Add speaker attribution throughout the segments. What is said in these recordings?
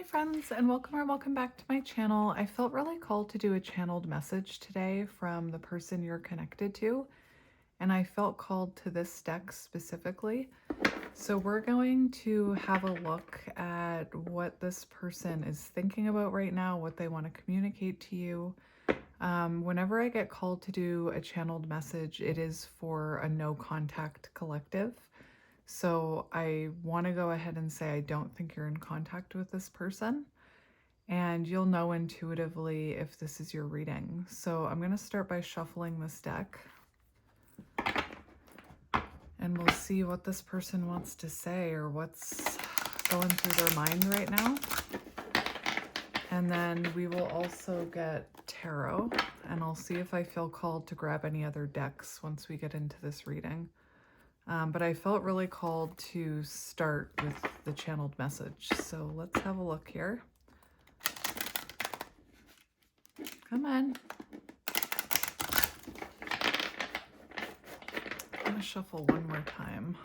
Speaker 1: Hi friends, and welcome back to my channel. I felt really called to do a channeled message today from the person you're connected to, and I felt called to this deck specifically. So we're going to have a look at what this person is thinking about right now, what they want to communicate to you. Whenever I get called to do a channeled message, it is for a no contact collective. So I want to go ahead and say I don't think you're in contact with this person, and you'll know intuitively if this is your reading. So I'm going to start by shuffling this deck, and we'll see what this person wants to say or what's going through their mind right now. And then we will also get tarot, and I'll see if I feel called to grab any other decks once we get into this reading. But I felt really called to start with the channeled message. So let's have a look here. Come on. I'm going to shuffle one more time.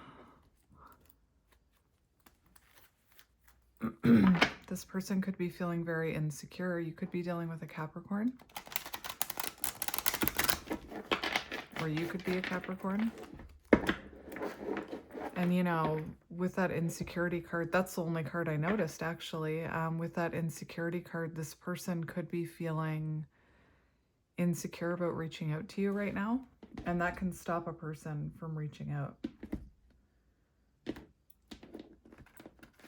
Speaker 1: This person could be feeling very insecure. You could be dealing with a Capricorn. Or you could be a Capricorn. And, you know, with that insecurity card, that's the only card I noticed, actually. With that insecurity card, this person could be feeling insecure about reaching out to you right now. And that can stop a person from reaching out.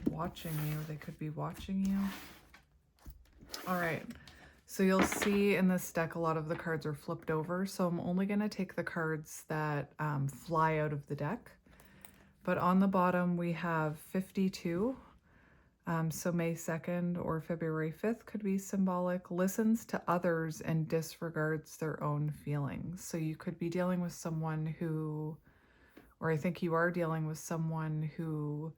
Speaker 1: Watching you. They could be watching you. All right. So you'll see in this deck, a lot of the cards are flipped over. So I'm only going to take the cards that fly out of the deck. But on the bottom, we have 52. So May 2nd or February 5th could be symbolic. Listens to others and disregards their own feelings. So you could be dealing with someone who, or I think you are dealing with someone who,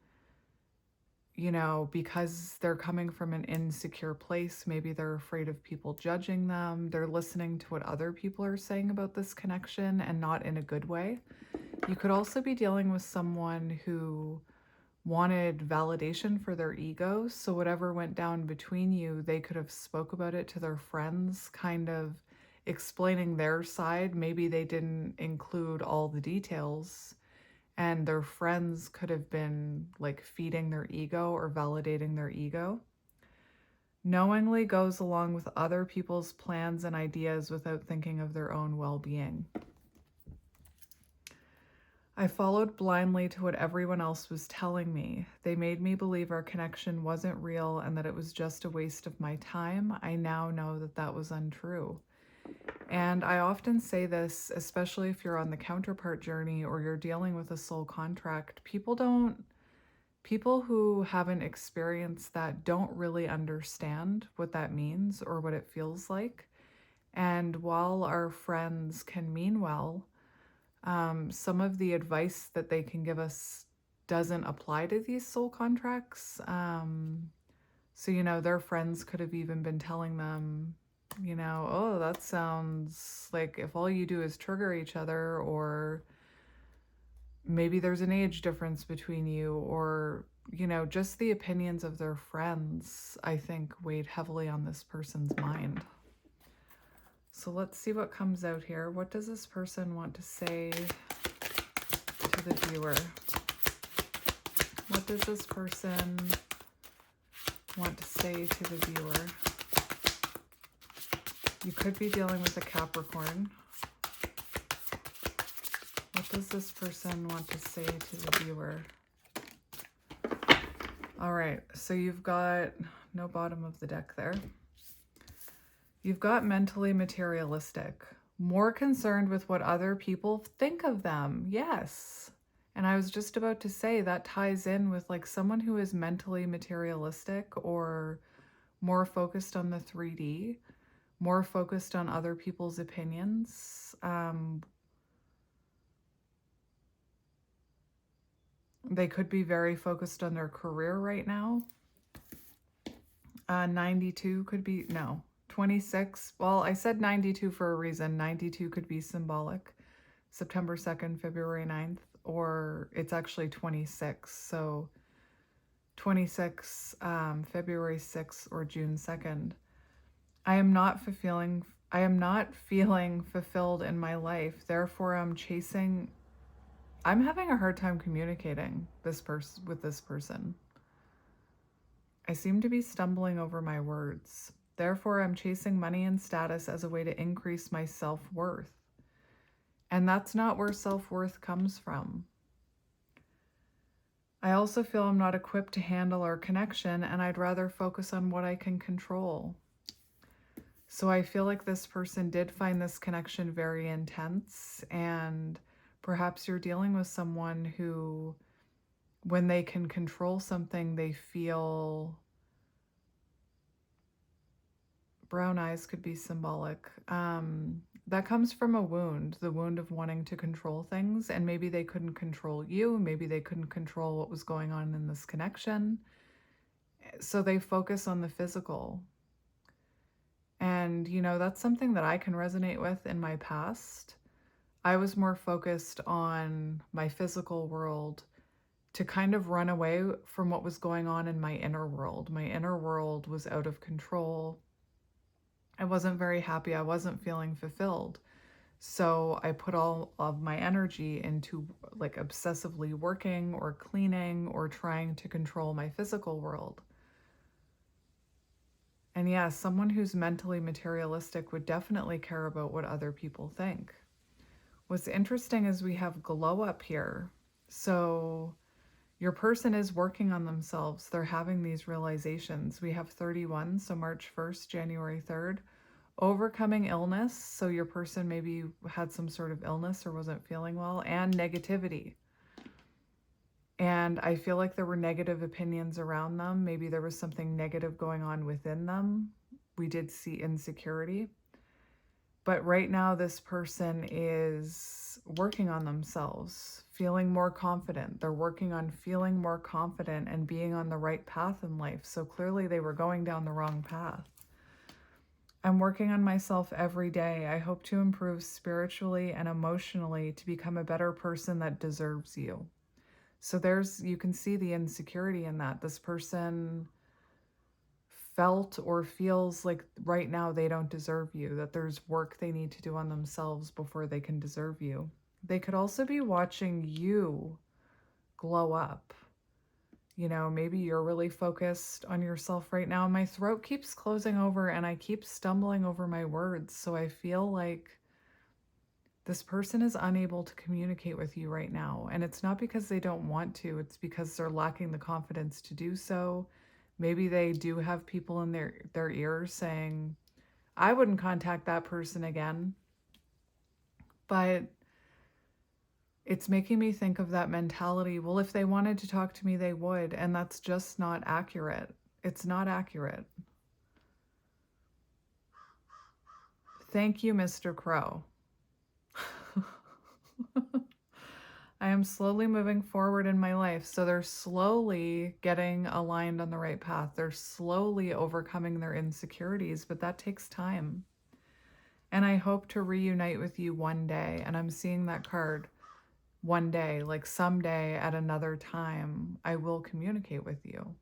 Speaker 1: you know, because they're coming from an insecure place, maybe they're afraid of people judging them. They're listening to what other people are saying about this connection and not in a good way. You could also be dealing with someone who wanted validation for their ego. So whatever went down between you, they could have spoke about it to their friends, kind of explaining their side. Maybe they didn't include all the details, and their friends could have been like feeding their ego or validating their ego. Knowingly goes along with other people's plans and ideas without thinking of their own well-being. I followed blindly to what everyone else was telling me. They made me believe our connection wasn't real and that it was just a waste of my time. I now know that that was untrue. And I often say this, especially if you're on the counterpart journey or you're dealing with a soul contract, people who haven't experienced that don't really understand what that means or what it feels like. And while our friends can mean well, some of the advice that they can give us doesn't apply to these soul contracts. So, you know, their friends could have even been telling them, you know, oh, that sounds like if all you do is trigger each other, or maybe there's an age difference between you, or, you know, just the opinions of their friends, I think, weighed heavily on this person's mind. So let's see what comes out here. What does this person want to say to the viewer? What does this person want to say to the viewer? You could be dealing with a Capricorn. What does this person want to say to the viewer? All right, so you've got no bottom of the deck there. You've got mentally materialistic, more concerned with what other people think of them. Yes. And I was just about to say that ties in with like someone who is mentally materialistic or more focused on the 3D, more focused on other people's opinions. They could be very focused on their career right now. 92 could be, no. 26, well, I said 92 for a reason. 92 could be symbolic. September 2nd, February 9th, or it's actually 26. So 26, February 6th, or June 2nd. I am not feeling fulfilled in my life. Therefore, I'm having a hard time communicating with this person. I seem to be stumbling over my words. Therefore, I'm chasing money and status as a way to increase my self-worth. And that's not where self-worth comes from. I also feel I'm not equipped to handle our connection, and I'd rather focus on what I can control. So I feel like this person did find this connection very intense, and perhaps you're dealing with someone who, when they can control something, they feel... Brown eyes could be symbolic. That comes from a wound, the wound of wanting to control things, and maybe they couldn't control you, maybe they couldn't control what was going on in this connection. So they focus on the physical. And, that's something that I can resonate with in my past. I was more focused on my physical world to kind of run away from what was going on in my inner world. My inner world was out of control. I wasn't very happy. I wasn't feeling fulfilled. So I put all of my energy into like obsessively working or cleaning or trying to control my physical world. And yeah, someone who's mentally materialistic would definitely care about what other people think. What's interesting is we have glow up here. So your person is working on themselves. They're having these realizations. We have 31, so March 1st, January 3rd. Overcoming illness, so your person maybe had some sort of illness or wasn't feeling well, and negativity. And I feel like there were negative opinions around them. Maybe there was something negative going on within them. We did see insecurity. But right now, this person is working on themselves, feeling more confident. They're working on feeling more confident and being on the right path in life. So clearly they were going down the wrong path. I'm working on myself every day. I hope to improve spiritually and emotionally to become a better person that deserves you. So you can see the insecurity in that. This person felt or feels like right now they don't deserve you, that there's work they need to do on themselves before they can deserve you. They could also be watching you glow up. Maybe you're really focused on yourself right now. My throat keeps closing over and I keep stumbling over my words. So I feel like this person is unable to communicate with you right now. And it's not because they don't want to, it's because they're lacking the confidence to do so. Maybe they do have people in their ears saying, I wouldn't contact that person again. But it's making me think of that mentality. Well, if they wanted to talk to me, they would. And that's just not accurate. It's not accurate. Thank you, Mr. Crow. I am slowly moving forward in my life. So they're slowly getting aligned on the right path. They're slowly overcoming their insecurities, but that takes time. And I hope to reunite with you one day. And I'm seeing that card. One day, like someday at another time, I will communicate with you.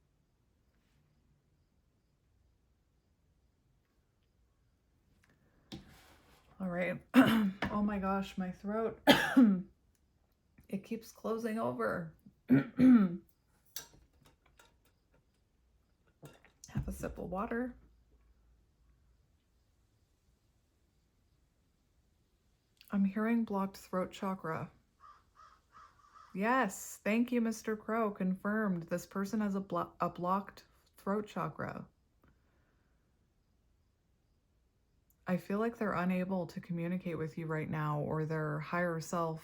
Speaker 1: All right. Oh my gosh, my throat. It keeps closing over. Have a sip of water. I'm hearing blocked throat chakra. Yes, thank you, Mr. Crow. Confirmed. This person has a blocked throat chakra. I feel like they're unable to communicate with you right now, or their higher self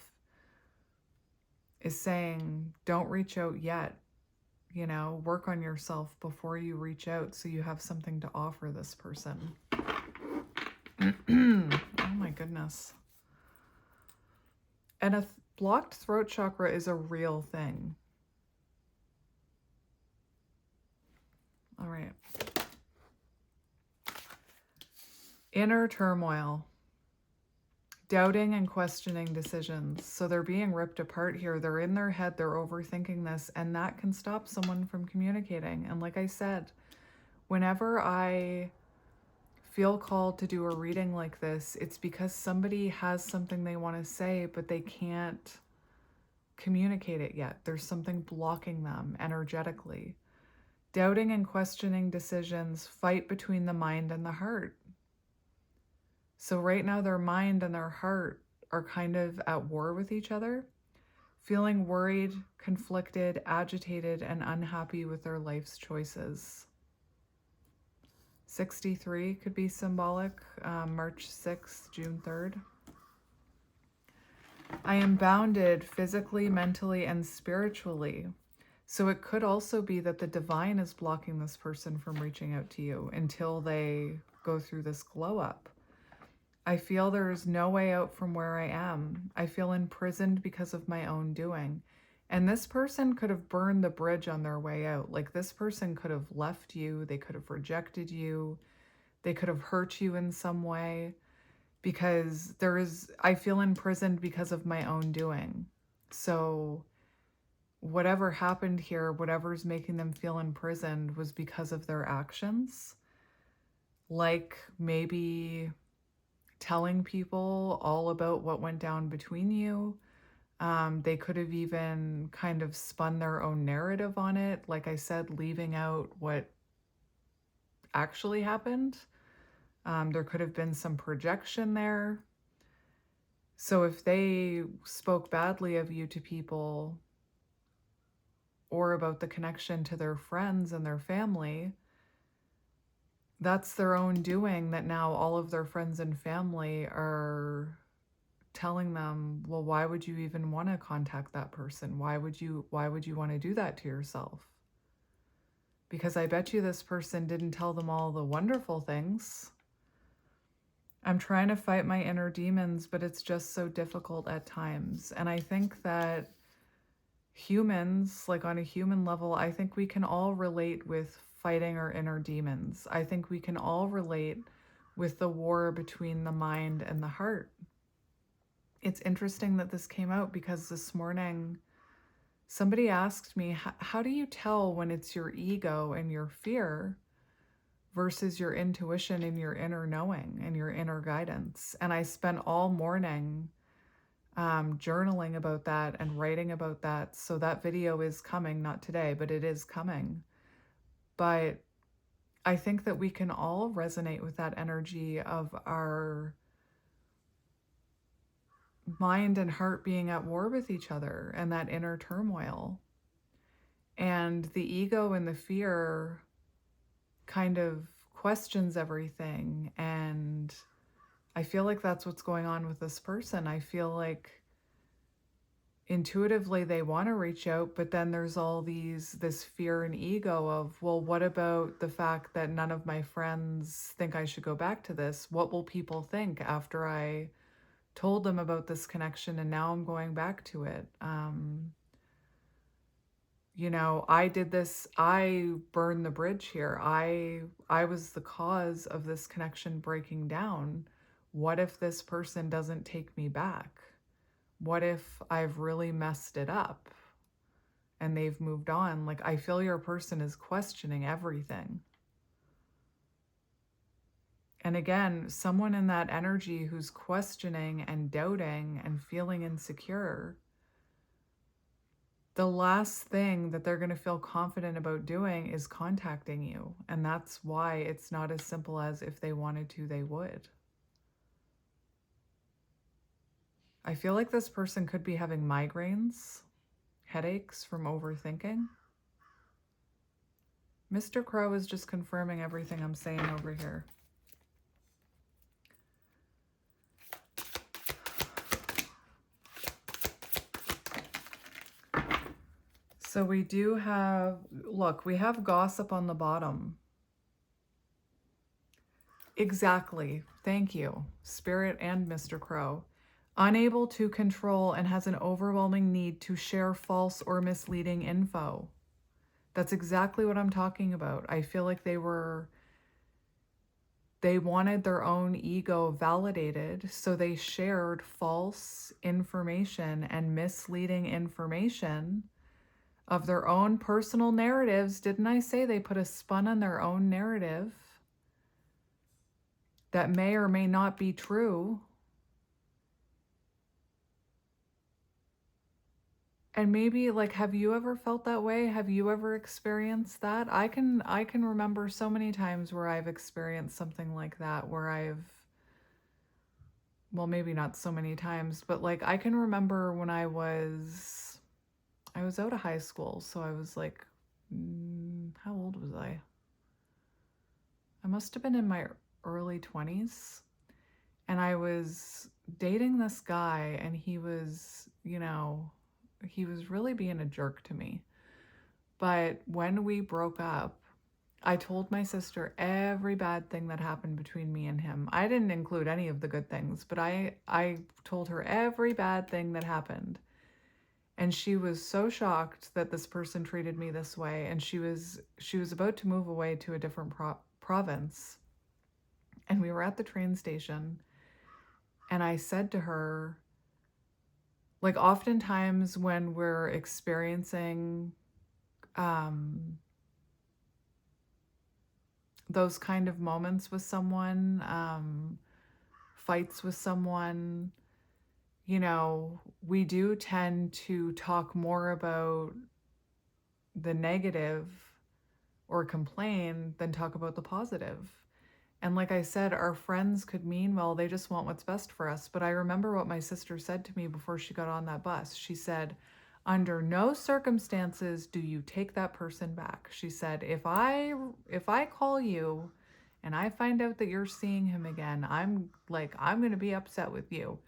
Speaker 1: is saying, don't reach out yet. Work on yourself before you reach out so you have something to offer this person. Oh my goodness. And a blocked throat chakra is a real thing. All right. Inner turmoil. Doubting and questioning decisions. So they're being ripped apart here. They're in their head, they're overthinking this, and that can stop someone from communicating. And like I said, whenever I feel called to do a reading like this, it's because somebody has something they want to say, but they can't communicate it yet. There's something blocking them energetically. Doubting and questioning decisions, fight between the mind and the heart. So right now their mind and their heart are kind of at war with each other, feeling worried, conflicted, agitated, and unhappy with their life's choices. 63 could be symbolic, March 6th, June 3rd. I am bounded physically, mentally, and spiritually. So it could also be that the divine is blocking this person from reaching out to you until they go through this glow up. I feel there is no way out from where I am. I feel imprisoned because of my own doing. And this person could have burned the bridge on their way out. Like this person could have left you. They could have rejected you. They could have hurt you in some way, because I feel imprisoned because of my own doing. So whatever happened here, whatever's making them feel imprisoned was because of their actions. Like maybe telling people all about what went down between you. They could have even kind of spun their own narrative on it. Like I said, leaving out what actually happened. There could have been some projection there. So if they spoke badly of you to people or about the connection to their friends and their family, that's their own doing, that now all of their friends and family are telling them, well, why would you even want to contact that person? Why would you want to do that to yourself? Because I bet you this person didn't tell them all the wonderful things. I'm trying to fight my inner demons, but it's just so difficult at times. And I think that humans, like on a human level, I think we can all relate with fighting our inner demons. I think we can all relate with the war between the mind and the heart. It's interesting that this came out because this morning somebody asked me, how do you tell when it's your ego and your fear versus your intuition and your inner knowing and your inner guidance? And I spent all morning journaling about that and writing about that. So that video is coming, not today, but it is coming. But I think that we can all resonate with that energy of our mind and heart being at war with each other and that inner turmoil. And the ego and the fear kind of questions everything. And I feel like that's what's going on with this person. I feel like intuitively they want to reach out, but then there's all this fear and ego of, well, what about the fact that none of my friends think I should go back to this? What will people think after I told them about this connection and now I'm going back to it? I did this, I burned the bridge here. I was the cause of this connection breaking down. What if this person doesn't take me back? What if I've really messed it up and they've moved on? Like, I feel your person is questioning everything. And again, someone in that energy who's questioning and doubting and feeling insecure, the last thing that they're going to feel confident about doing is contacting you. And that's why it's not as simple as if they wanted to, they would. I feel like this person could be having migraines, headaches from overthinking. Mr. Crow is just confirming everything I'm saying over here. So we do have, look, we have gossip on the bottom. Exactly. Thank you, Spirit and Mr. Crow. Unable to control and has an overwhelming need to share false or misleading info. That's exactly what I'm talking about. I feel like they were they wanted their own ego validated, so they shared false information and misleading information of their own personal narratives. Didn't I say they put a spin on their own narrative that may or may not be true? And maybe, like, have you ever felt that way? Have you ever experienced that? I can remember so many times where I've experienced something like that, where well, maybe not so many times, but like I can remember when I was out of high school, so I was like, how old was I? I must have been in my early 20s, and I was dating this guy, and he was, he was really being a jerk to me. But when we broke up, I told my sister every bad thing that happened between me and him. I didn't include any of the good things, but I told her every bad thing that happened. And she was so shocked that this person treated me this way, and she was about to move away to a different province. And we were at the train station, and I said to her, like, oftentimes when we're experiencing those kind of moments with someone, fights with someone, we do tend to talk more about the negative or complain than talk about the positive. And like I said, our friends could mean well, they just want what's best for us. But I remember what my sister said to me before she got on that bus. She said, under no circumstances do you take that person back. She said, if I call you and I find out that you're seeing him again, I'm going to be upset with you.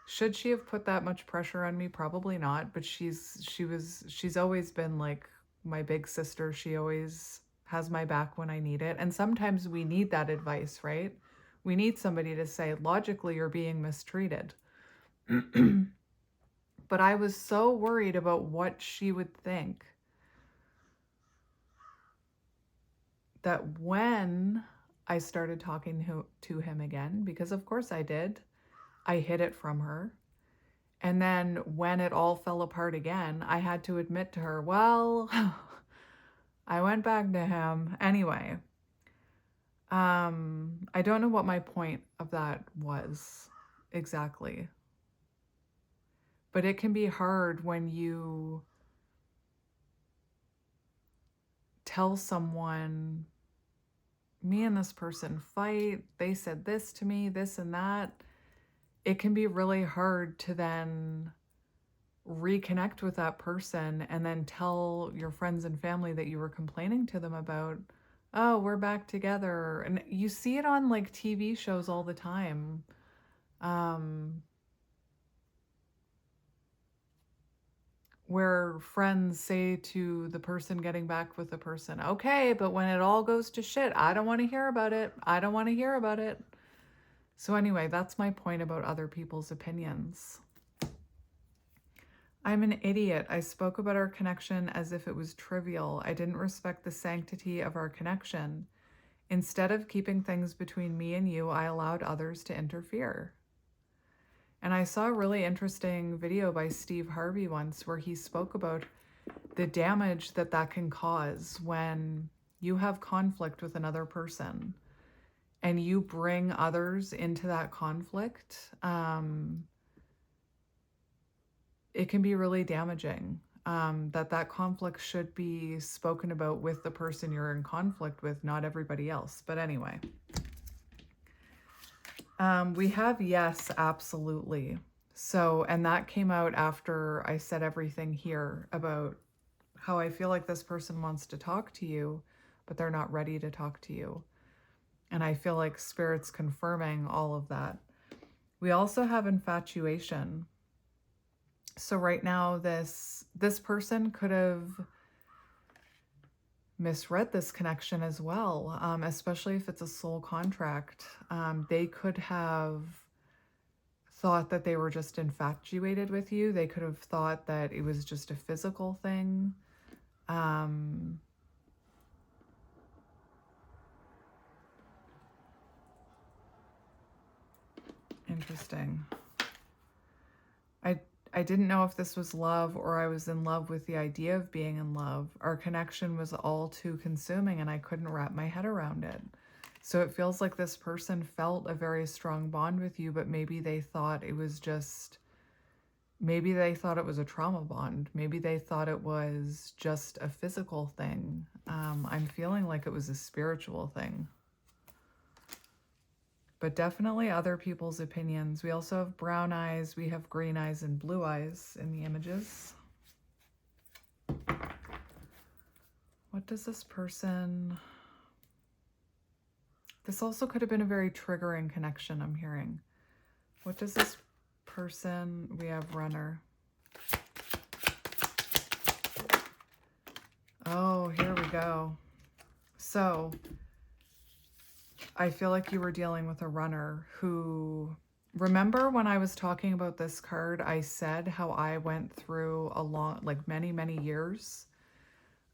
Speaker 1: Should she have put that much pressure on me? Probably not, but she's always been like my big sister. She always has my back when I need it. And sometimes we need that advice, right? We need somebody to say, logically, you're being mistreated. But I was so worried about what she would think that when I started talking to him again, because of course I did, I hid it from her. And then when it all fell apart again, I had to admit to her, well, I went back to him. Anyway, I don't know what my point of that was exactly. But it can be hard when you tell someone, me and this person fight, they said this to me, this and that. It can be really hard to then reconnect with that person and then tell your friends and family that you were complaining to them about, oh, we're back together. And you see it on like TV shows all the time. Where friends say to the person getting back with the person, okay, but when it all goes to shit, I don't want to hear about it. I don't want to hear about it. So anyway, that's my point about other people's opinions. I'm an idiot. I spoke about our connection as if it was trivial. I didn't respect the sanctity of our connection. Instead of keeping things between me and you, I allowed others to interfere. And I saw a really interesting video by Steve Harvey once where he spoke about the damage that can cause when you have conflict with another person and you bring others into that conflict. It can be really damaging. That conflict should be spoken about with the person you're in conflict with, not everybody else. But anyway. We have yes, absolutely. So, and that came out after I said everything here about how I feel like this person wants to talk to you, but they're not ready to talk to you. And I feel like Spirit's confirming all of that. We also have infatuation. So right now, this person could have misread this connection as well, especially if it's a soul contract. They could have thought that they were just infatuated with you. They could have thought that it was just a physical thing. interesting. I didn't know if this was love or I was in love with the idea of being in love. Our connection was all too consuming and I couldn't wrap my head around it. So it feels like this person felt a very strong bond with you, but maybe they thought it was just, maybe they thought it was a trauma bond. Maybe they thought it was just a physical thing. I'm feeling like it was a spiritual thing. But definitely other people's opinions. We also have brown eyes, we have green eyes and blue eyes in the images. What does this person... This also could have been a very triggering connection, I'm hearing. What does this person... We have runner. Oh, here we go. So... I feel like you were dealing with a runner who, remember when I was talking about this card, I said how I went through a long, like many, many years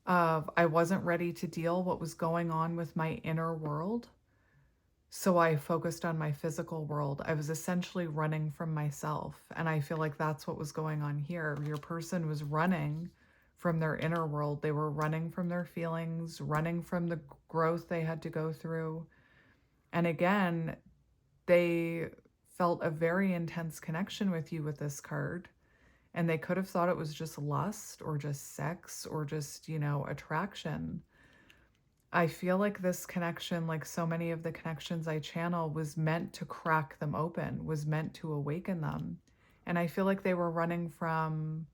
Speaker 1: of I wasn't ready to deal what was going on with my inner world. So I focused on my physical world. I was essentially running from myself. And I feel like that's what was going on here. Your person was running from their inner world. They were running from their feelings, running from the growth they had to go through. And again, they felt a very intense connection with you with this card. And they could have thought it was just lust or just sex or just, you know, attraction. I feel like this connection, like so many of the connections I channel, was meant to crack them open, was meant to awaken them. And I feel like they were running from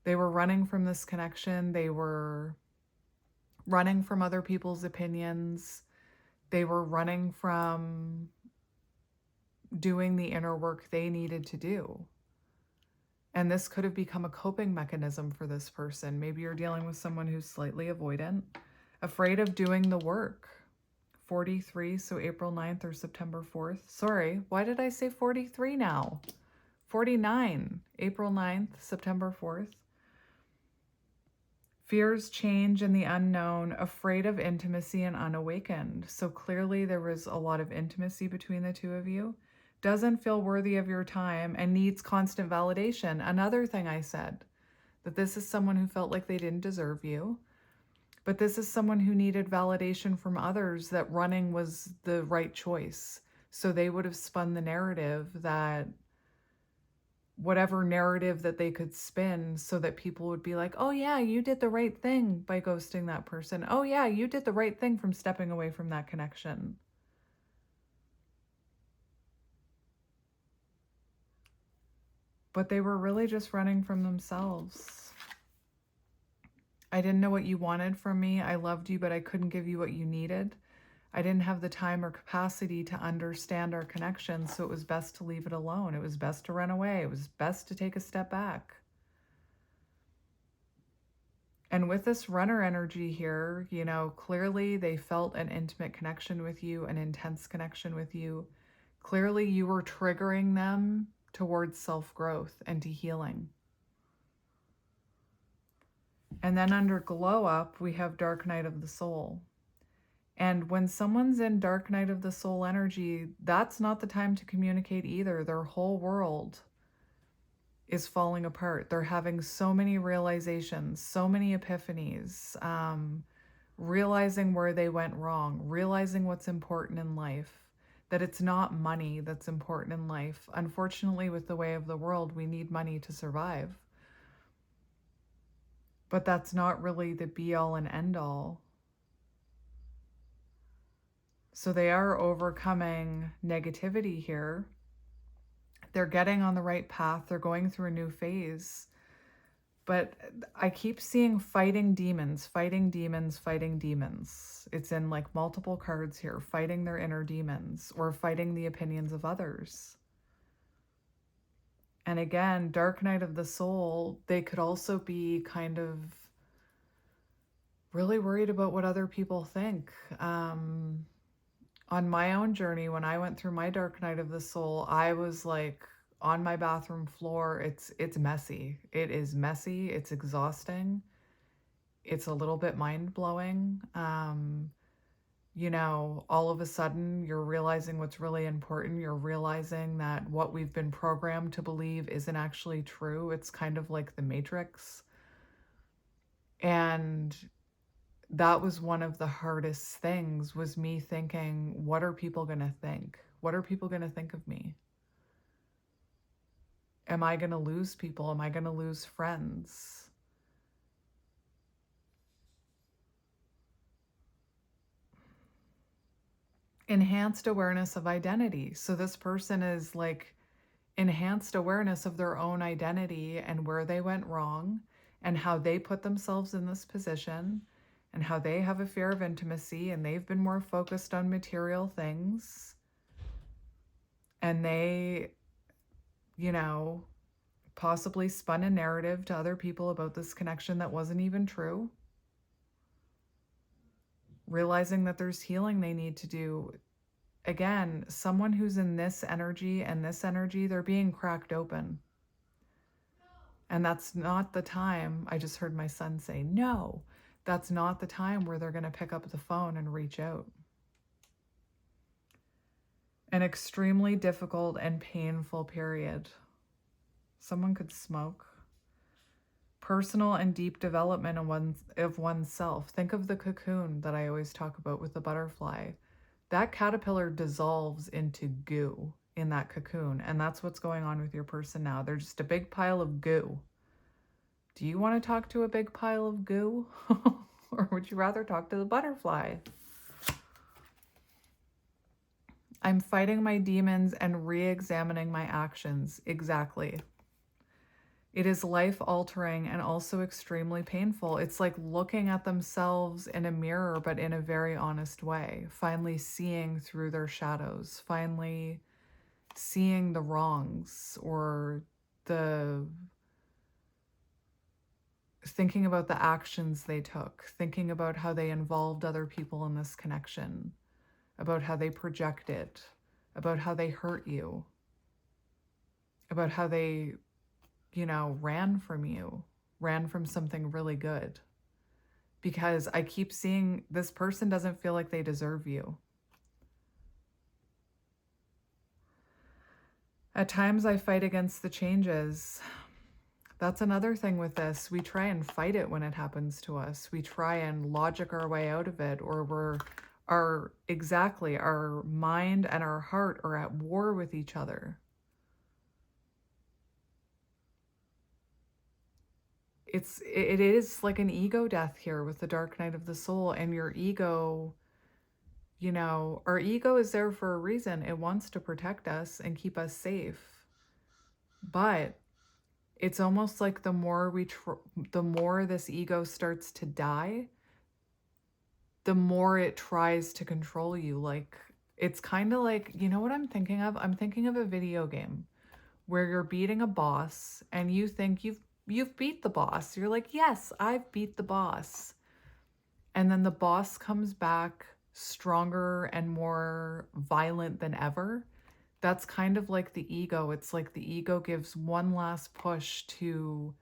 Speaker 1: this connection. They were running from other people's opinions. They were running from doing the inner work they needed to do. And this could have become a coping mechanism for this person. Maybe you're dealing with someone who's slightly avoidant, afraid of doing the work. 43, so April 9th or September 4th. Sorry, why did I say 43 now? 49, April 9th, September 4th. Fears change in the unknown, afraid of intimacy and unawakened. So clearly there was a lot of intimacy between the two of you. Doesn't feel worthy of your time and needs constant validation. Another thing I said, that this is someone who felt like they didn't deserve you, but this is someone who needed validation from others that running was the right choice. So they would have spun the narrative that whatever narrative that they could spin so that people would be like, oh yeah, you did the right thing by ghosting that person. Oh yeah, you did the right thing from stepping away from that connection. But they were really just running from themselves. I didn't know what you wanted from me. I loved you, but I couldn't give you what you needed. I didn't have the time or capacity to understand our connection, so it was best to leave it alone. It was best to run away. It was best to take a step back. And with this runner energy here, you know, clearly they felt an intimate connection with you, an intense connection with you. Clearly you were triggering them towards self-growth and to healing. And then under glow up, we have dark night of the soul. And when someone's in dark night of the soul energy, that's not the time to communicate either. Their whole world is falling apart. They're having so many realizations, so many epiphanies, realizing where they went wrong, realizing what's important in life, that it's not money that's important in life. Unfortunately, with the way of the world, we need money to survive. But that's not really the be-all and end-all. So they are overcoming negativity here. They're getting on the right path. They're going through a new phase. But I keep seeing fighting demons, fighting demons, fighting demons. It's in like multiple cards here, fighting their inner demons or fighting the opinions of others. And again, dark night of the soul, they could also be kind of really worried about what other people think. On my own journey, when I went through my dark night of the soul, I was like on my bathroom floor. It's messy. It is messy. It's exhausting. It's a little bit mind-blowing. you know, all of a sudden you're realizing what's really important. You're realizing that what we've been programmed to believe isn't actually true. It's kind of like the Matrix. And that was one of the hardest things, was me thinking, what are people going to think? What are people going to think of me? Am I going to lose people? Am I going to lose friends? Enhanced awareness of identity. So this person is like enhanced awareness of their own identity and where they went wrong and how they put themselves in this position and how they have a fear of intimacy and they've been more focused on material things. And they, you know, possibly spun a narrative to other people about this connection that wasn't even true. Realizing that there's healing they need to do. Again, someone who's in this energy and this energy, they're being cracked open. And that's not the time. I just heard my son say, no, that's not the time where they're going to pick up the phone and reach out. An extremely difficult and painful period. Someone could smoke. Personal and deep development of oneself. Think of the cocoon that I always talk about with the butterfly. That caterpillar dissolves into goo in that cocoon, and that's what's going on with your person now. They're just a big pile of goo. Do you want to talk to a big pile of goo? Or would you rather talk to the butterfly? I'm fighting my demons and re-examining my actions. Exactly. It is life-altering and also extremely painful. It's like looking at themselves in a mirror, but in a very honest way. Finally seeing through their shadows. Finally seeing the wrongs, or the thinking about the actions they took. Thinking about how they involved other people in this connection. About how they projected. About how they hurt you. About how they, you know, ran from you, ran from something really good. Because I keep seeing this person doesn't feel like they deserve you. At times I fight against the changes. That's another thing with this. We try and fight it when it happens to us. We try and logic our way out of it, or our mind and our heart are at war with each other. It is like an ego death here with the dark night of the soul. And your ego, you know, our ego is there for a reason. It wants to protect us and keep us safe. But it's almost like the more the more this ego starts to die, the more it tries to control you. Like, it's kind of like, you know what I'm thinking of? I'm thinking of a video game where you're beating a boss and you think you've beat the boss. You're like, yes, I've beat the boss. And then the boss comes back stronger and more violent than ever. That's kind of like the ego. It's like the ego gives one last push to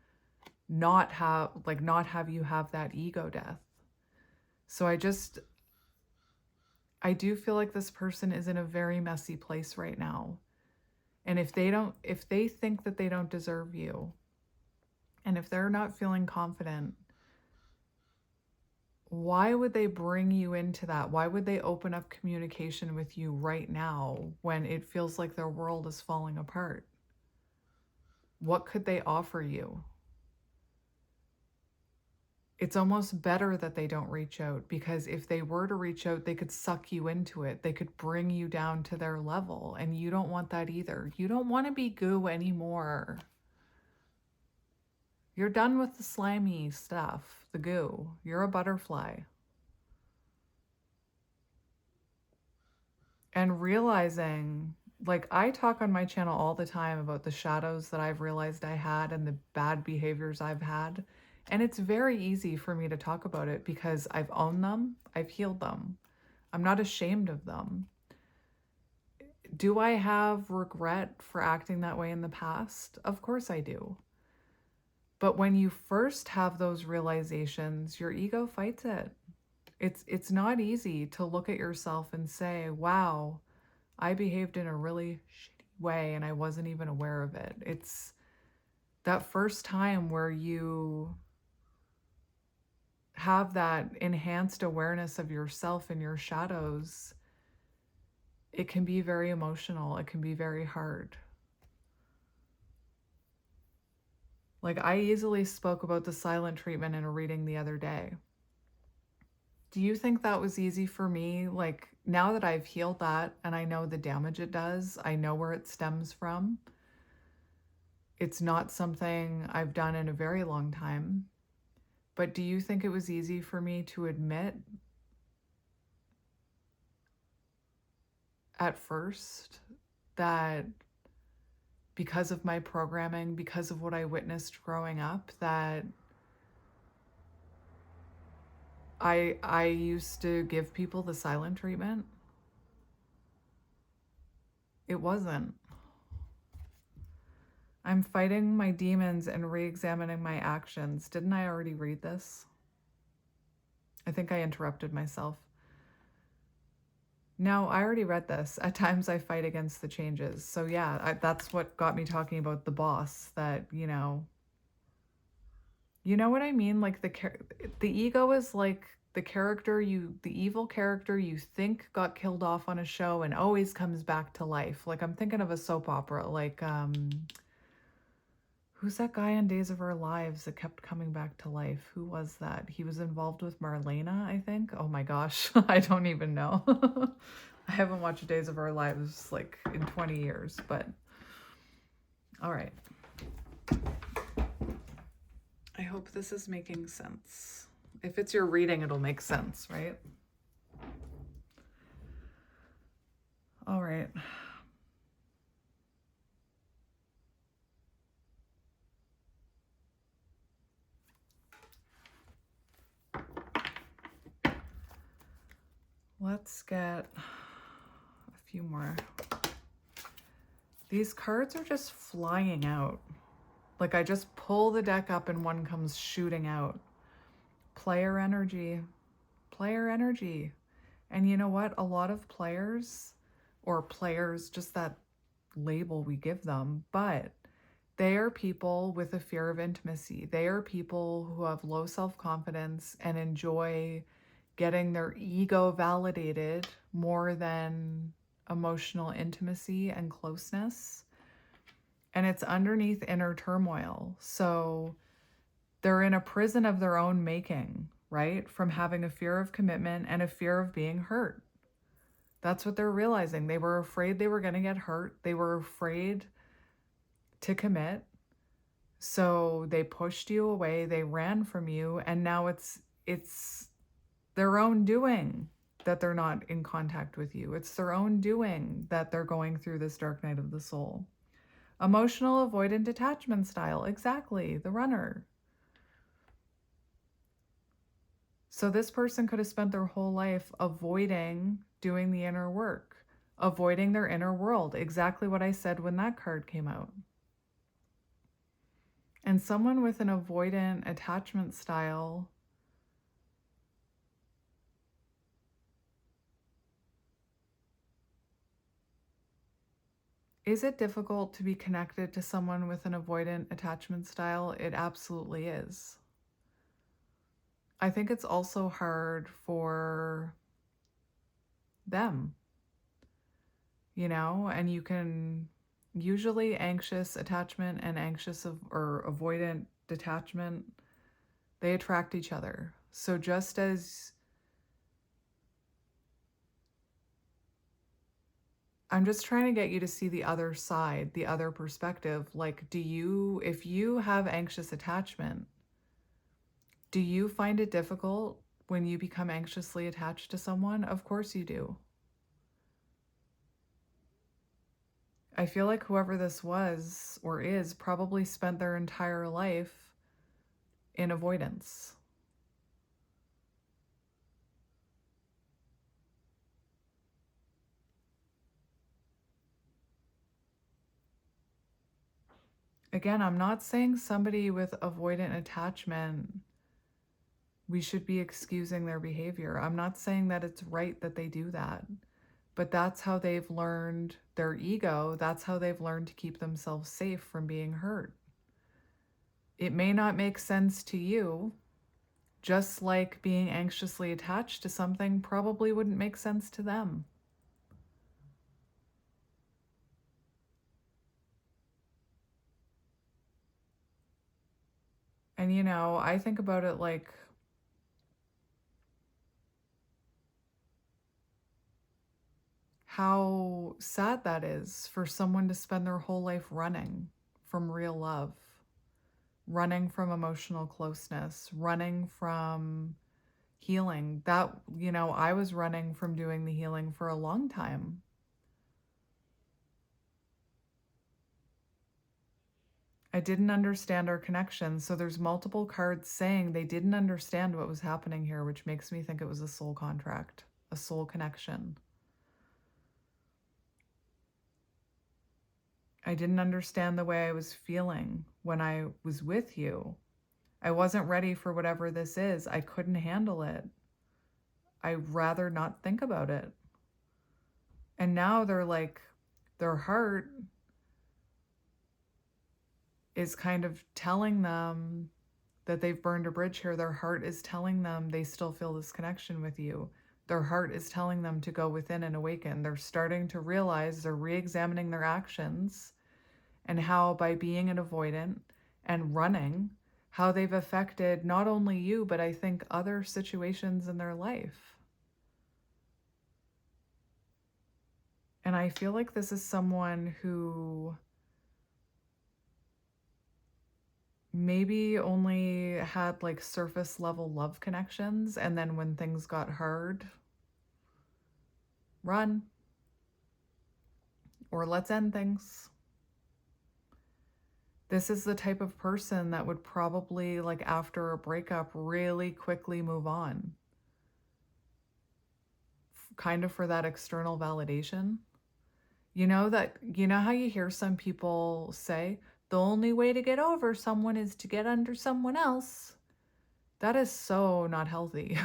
Speaker 1: not have you have that ego death. So I do feel like this person is in a very messy place right now. And if they think that they don't deserve you, and if they're not feeling confident, why would they bring you into that? Why would they open up communication with you right now when it feels like their world is falling apart? What could they offer you? It's almost better that they don't reach out, because if they were to reach out, they could suck you into it. They could bring you down to their level, and you don't want that either. You don't want to be goo anymore. You're done with the slimy stuff, the goo. You're a butterfly. And realizing, like, I talk on my channel all the time about the shadows that I've realized I had and the bad behaviors I've had. And it's very easy for me to talk about it because I've owned them, I've healed them. I'm not ashamed of them. Do I have regret for acting that way in the past? Of course I do. But when you first have those realizations, your ego fights it. It's not easy to look at yourself and say, wow, I behaved in a really shitty way and I wasn't even aware of it. It's that first time where you have that enhanced awareness of yourself and your shadows. It can be very emotional. It can be very hard. Like, I easily spoke about the silent treatment in a reading the other day. Do you think that was easy for me? Like, now that I've healed that and I know the damage it does, I know where it stems from. It's not something I've done in a very long time. But do you think it was easy for me to admit at first that because of my programming, because of what I witnessed growing up, that I used to give people the silent treatment? It wasn't. I'm fighting my demons and re-examining my actions. Didn't I already read this? I think I interrupted myself. No, I already read this. At times I fight against the changes. So yeah, that's what got me talking about the boss, that, you know what I mean? Like the ego is like the evil character you think got killed off on a show and always comes back to life. Like, I'm thinking of a soap opera, like, who's that guy on Days of Our Lives that kept coming back to life? Who was that? He was involved with Marlena, I think. Oh my gosh, I don't even know. I haven't watched Days of Our Lives like in 20 years, but all right. I hope this is making sense. If it's your reading, it'll make sense, right? All right. Let's get a few more. These cards are just flying out. Like, I just pull the deck up and one comes shooting out. Player energy. Player energy. And you know what? A lot of players, or players, just that label we give them, but they are people with a fear of intimacy. They are people who have low self-confidence and enjoy getting their ego validated more than emotional intimacy and closeness. And it's underneath inner turmoil. So they're in a prison of their own making, right? From having a fear of commitment and a fear of being hurt. That's what they're realizing. They were afraid they were going to get hurt. They were afraid to commit. So they pushed you away. They ran from you. And now it's their own doing that they're not in contact with you. It's their own doing that they're going through this dark night of the soul. Emotional avoidant attachment style. Exactly. The runner. So this person could have spent their whole life avoiding doing the inner work, avoiding their inner world. Exactly what I said when that card came out. And someone with an avoidant attachment style is it difficult to be connected to someone with an avoidant attachment style? It absolutely is. I think it's also hard for them, and you can usually anxious attachment and or avoidant detachment, they attract each other. So just as I'm just trying to get you to see the other side, the other perspective. Like, if you have anxious attachment, do you find it difficult when you become anxiously attached to someone? Of course you do. I feel like whoever this was or is probably spent their entire life in avoidance. Again, I'm not saying somebody with avoidant attachment we should be excusing their behavior. I'm not saying that it's right that they do that, but that's how they've learned their ego. That's how they've learned to keep themselves safe from being hurt. It may not make sense to you, just like being anxiously attached to something probably wouldn't make sense to them. And I think about it like how sad that is for someone to spend their whole life running from real love, running from emotional closeness, running from healing. That, I was running from doing the healing for a long time. I didn't understand our connection. So there's multiple cards saying they didn't understand what was happening here, which makes me think it was a soul contract, a soul connection. I didn't understand the way I was feeling when I was with you. I wasn't ready for whatever this is. I couldn't handle it. I'd rather not think about it. And now they're like, their heart is kind of telling them that they've burned a bridge here. Their heart is telling them they still feel this connection with you. Their heart is telling them to go within and awaken. They're starting to realize, they're re-examining their actions and how by being an avoidant and running, how they've affected not only you, but I think other situations in their life. And I feel like this is someone who maybe only had like surface level love connections, and then when things got hard, run, or let's end things. This is the type of person that would probably, like after a breakup, really quickly move on. Kind of for that external validation. You know how you hear some people say, the only way to get over someone is to get under someone else? That is so not healthy.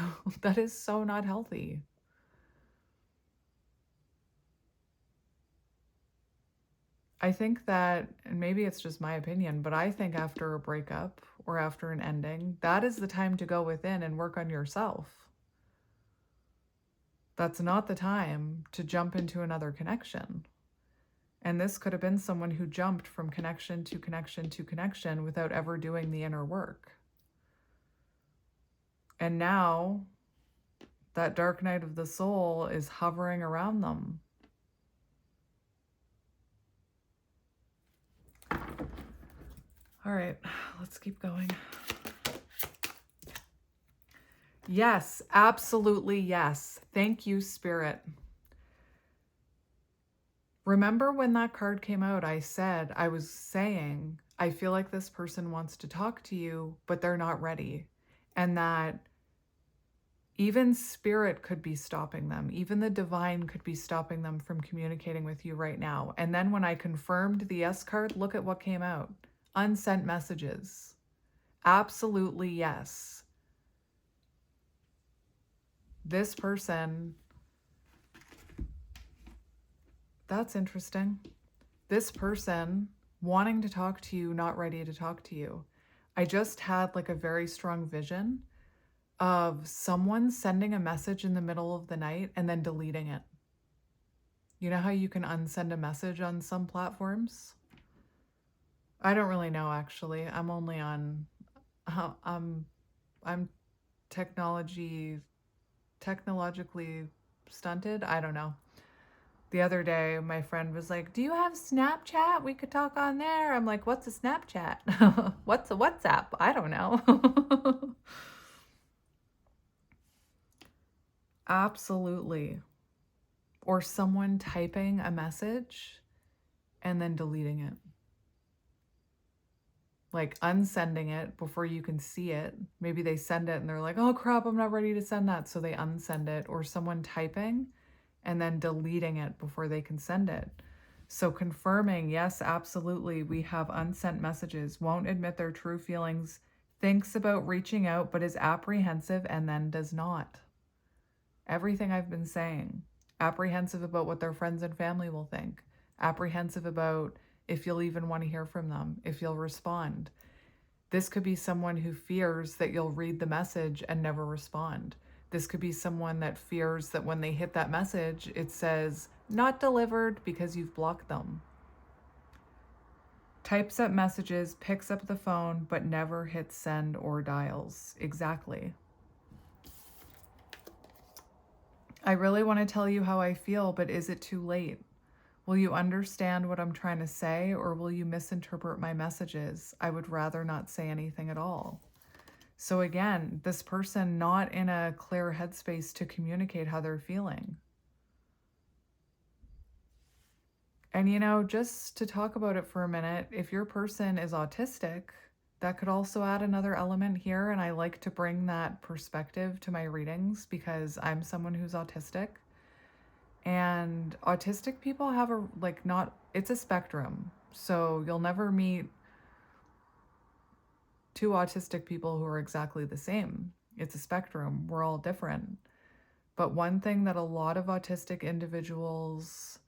Speaker 1: That is so not healthy. I think that, and maybe it's just my opinion, but I think after a breakup or after an ending, that is the time to go within and work on yourself. That's not the time to jump into another connection. And this could have been someone who jumped from connection to connection to connection without ever doing the inner work. And now that dark night of the soul is hovering around them. All right, let's keep going. Yes, absolutely yes. Thank you, Spirit. Remember when that card came out, I was saying, I feel like this person wants to talk to you, but they're not ready. And that even Spirit could be stopping them. Even the divine could be stopping them from communicating with you right now. And then when I confirmed the yes card, look at what came out. Unsent messages. Absolutely yes. This person, that's interesting. This person wanting to talk to you, not ready to talk to you. I just had like a very strong vision of someone sending a message in the middle of the night and then deleting it. You know how you can unsend a message on some platforms? I don't really know, actually. I'm only on, I'm technologically stunted. I don't know. The other day, my friend was like, do you have Snapchat? We could talk on there. I'm like, what's a Snapchat? What's a WhatsApp? I don't know. Absolutely. Or someone typing a message and then deleting it. Like unsending it before you can see it. Maybe they send it and they're like, oh crap, I'm not ready to send that. So they unsend it. Or someone typing and then deleting it before they can send it. So confirming, yes, absolutely, we have unsent messages, won't admit their true feelings, thinks about reaching out but is apprehensive and then does not. Everything I've been saying. Apprehensive about what their friends and family will think. Apprehensive about if you'll even want to hear from them, if you'll respond. This could be someone who fears that you'll read the message and never respond. This could be someone that fears that when they hit that message, it says, not delivered because you've blocked them. Types up messages, picks up the phone, but never hits send or dials. Exactly. I really want to tell you how I feel, but is it too late? Will you understand what I'm trying to say, or will you misinterpret my messages? I would rather not say anything at all. So again, this person not in a clear headspace to communicate how they're feeling. And just to talk about it for a minute, if your person is autistic, that could also add another element here. And I like to bring that perspective to my readings because I'm someone who's autistic. And autistic people have it's a spectrum. So you'll never meet two autistic people who are exactly the same. It's a spectrum. We're all different. But one thing that a lot of autistic individuals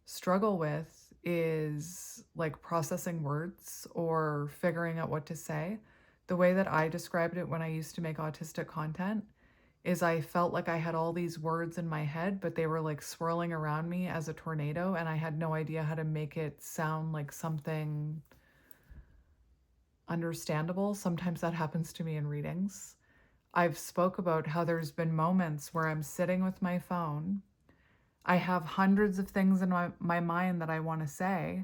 Speaker 1: struggle with is processing words or figuring out what to say. The way that I described it when I used to make autistic content is I felt like I had all these words in my head, but they were swirling around me as a tornado, and I had no idea how to make it sound like something understandable. Sometimes that happens to me in readings. I've spoke about how there's been moments where I'm sitting with my phone. I have hundreds of things in my mind that I want to say,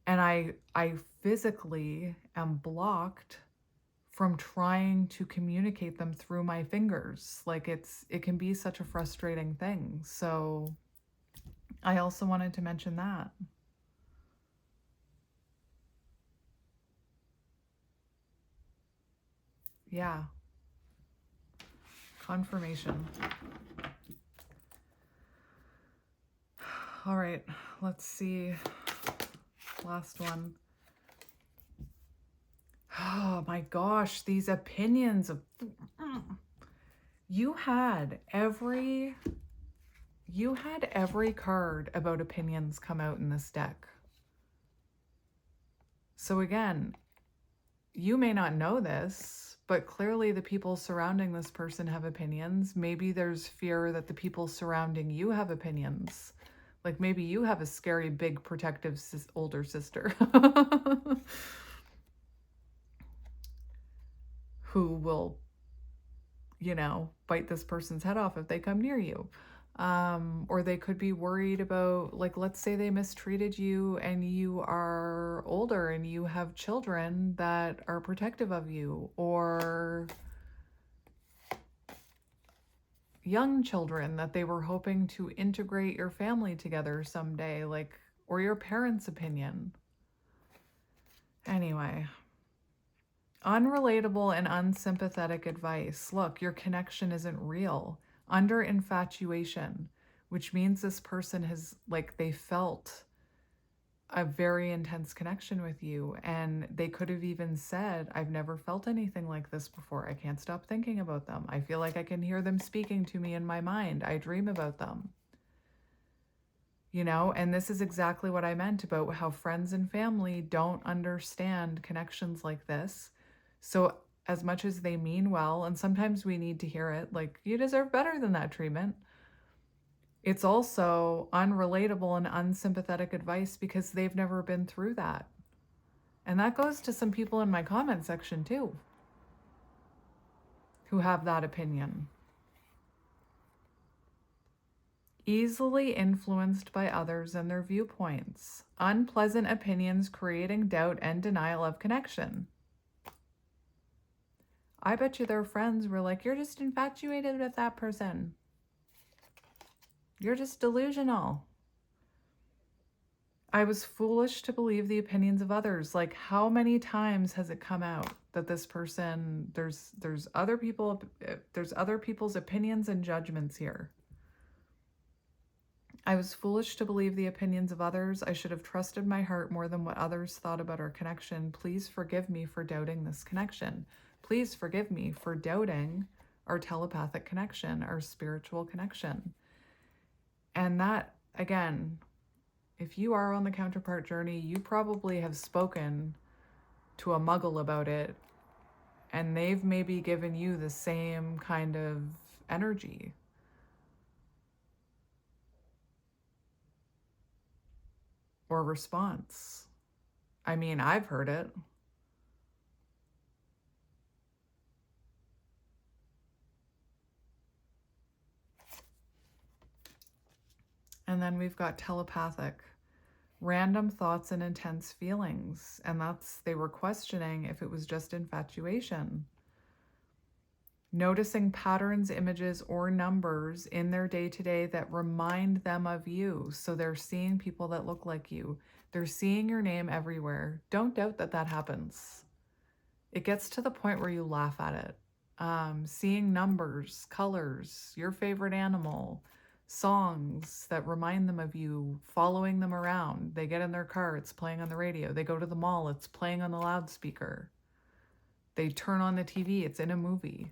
Speaker 1: and I physically am blocked from trying to communicate them through my fingers. It can be such a frustrating thing. So I also wanted to mention that. Yeah. Confirmation. All right, let's see. Last one. Oh my gosh, these opinions of... You had every card about opinions come out in this deck. So again, you may not know this, but clearly the people surrounding this person have opinions. Maybe there's fear that the people surrounding you have opinions. Maybe you have a scary, big, protective older sister who will, bite this person's head off if they come near you. Or they could be worried about, let's say they mistreated you and you are older and you have children that are protective of you, or young children that they were hoping to integrate your family together someday, or your parents' opinion. Anyway, unrelatable and unsympathetic advice. Look, your connection isn't real. Under infatuation, which means this person has, they felt a very intense connection with you, and they could have even said, I've never felt anything like this before. I can't stop thinking about them. I feel like I can hear them speaking to me in my mind. I dream about them. And this is exactly what I meant about how friends and family don't understand connections like this. So as much as they mean well, and sometimes we need to hear it, you deserve better than that treatment, it's also unrelatable and unsympathetic advice because they've never been through that. And that goes to some people in my comment section too, who have that opinion. Easily influenced by others and their viewpoints. Unpleasant opinions creating doubt and denial of connection. I bet you their friends were like, you're just infatuated with that person. You're just delusional. I was foolish to believe the opinions of others. How many times has it come out that this person, there's other people's opinions and judgments here. I was foolish to believe the opinions of others. I should have trusted my heart more than what others thought about our connection. Please forgive me for doubting this connection. Please forgive me for doubting our telepathic connection, our spiritual connection. And that, again, if you are on the counterpart journey, you probably have spoken to a muggle about it, and they've maybe given you the same kind of energy. Or response. I mean, I've heard it. And then we've got telepathic. Random thoughts and intense feelings. And they were questioning if it was just infatuation. Noticing patterns, images, or numbers in their day-to-day that remind them of you. So they're seeing people that look like you. They're seeing your name everywhere. Don't doubt that that happens. It gets to the point where you laugh at it. Seeing numbers, colors, your favorite animal, songs that remind them of you, following them around. They get in their car, it's playing on the radio. They go to the mall, it's playing on the loudspeaker. They turn on the TV, it's in a movie.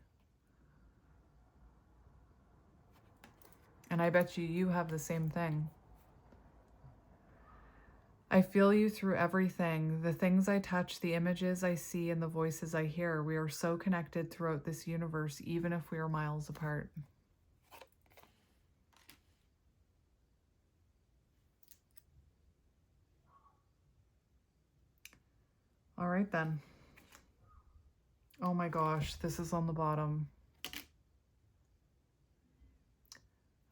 Speaker 1: And I bet you have the same thing. I feel you through everything, the things I touch, the images I see, and the voices I hear. We are so connected throughout this universe, even if we are miles apart. All right, then. Oh my gosh, this is on the bottom.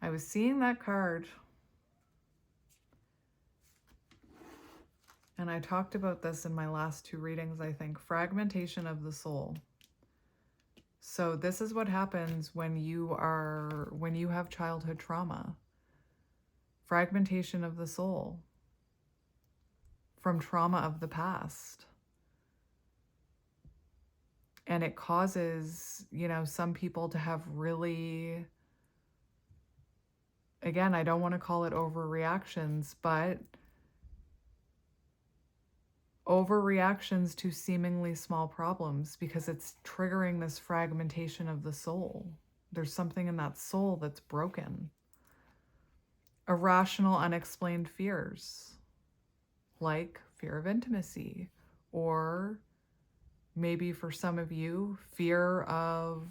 Speaker 1: I was seeing that card. And I talked about this in my last two readings, I think. Fragmentation of the soul. So this is what happens when you have childhood trauma. Fragmentation of the soul from trauma of the past. And it causes, some people to have really, again, I don't want to call it overreactions, but overreactions to seemingly small problems because it's triggering this fragmentation of the soul. There's something in that soul that's broken. Irrational, unexplained fears, like fear of intimacy, or maybe for some of you, fear of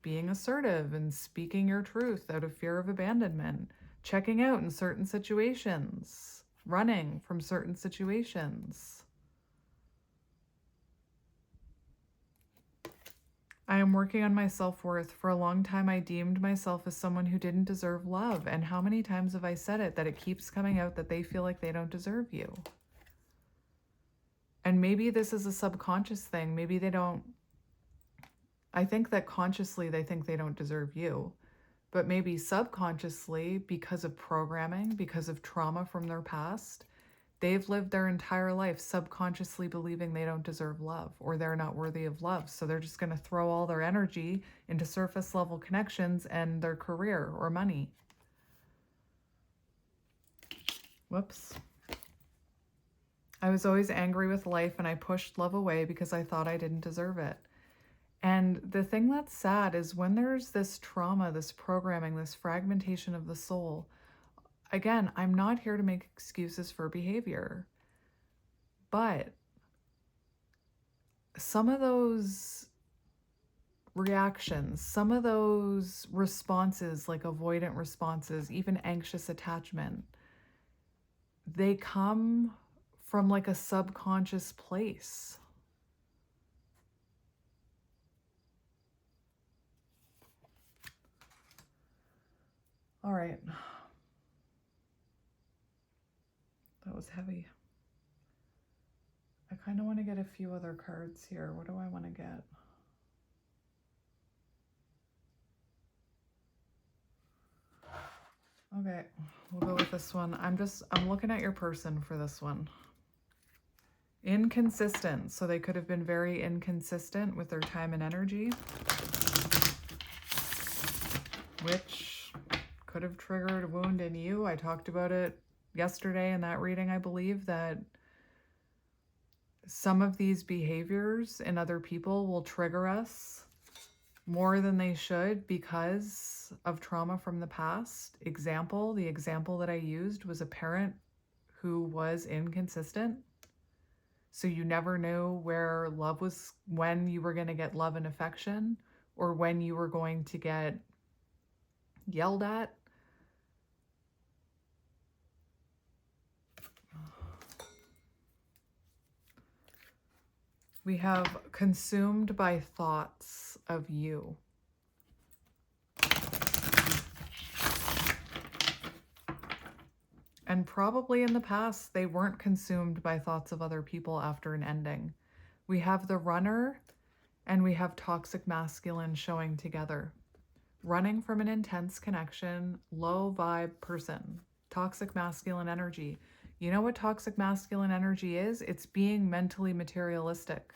Speaker 1: being assertive and speaking your truth out of fear of abandonment, checking out in certain situations, running from certain situations. I am working on my self-worth. For a long time, I deemed myself as someone who didn't deserve love. And how many times have I said it, that it keeps coming out that they feel like they don't deserve you? And maybe this is a subconscious thing. Maybe they don't. I think that consciously they think they don't deserve you. But maybe subconsciously, because of programming, because of trauma from their past, they've lived their entire life subconsciously believing they don't deserve love or they're not worthy of love. So they're just going to throw all their energy into surface level connections and their career or money. Whoops. I was always angry with life and I pushed love away because I thought I didn't deserve it. And the thing that's sad is when there's this trauma, this programming, this fragmentation of the soul, again, I'm not here to make excuses for behavior, but some of those reactions, some of those responses, like avoidant responses, even anxious attachment, they come from like a subconscious place. All right. That was heavy. I kind of want to get a few other cards here. What do I want to get? Okay, we'll go with this one. I'm looking at your person for this one. Inconsistent. So they could have been very inconsistent with their time and energy, which could have triggered a wound in you. I talked about it yesterday in that reading, I believe, that some of these behaviors in other people will trigger us more than they should because of trauma from the past. The example that I used was a parent who was inconsistent. So you never knew where love was, when you were going to get love and affection, or when you were going to get yelled at. We have consumed by thoughts of you. And probably in the past, they weren't consumed by thoughts of other people after an ending. We have the runner and we have toxic masculine showing together. Running from an intense connection, low vibe person, toxic masculine energy. You know what toxic masculine energy is? It's being mentally materialistic.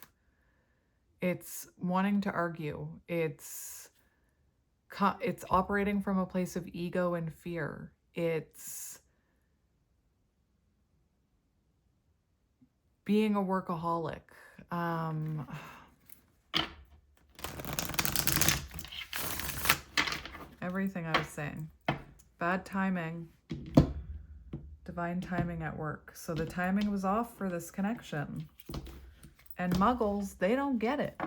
Speaker 1: It's wanting to argue. It's operating from a place of ego and fear. It's being a workaholic. Everything I was saying. Bad timing. Divine timing at work. So the timing was off for this connection. And muggles, they don't get it.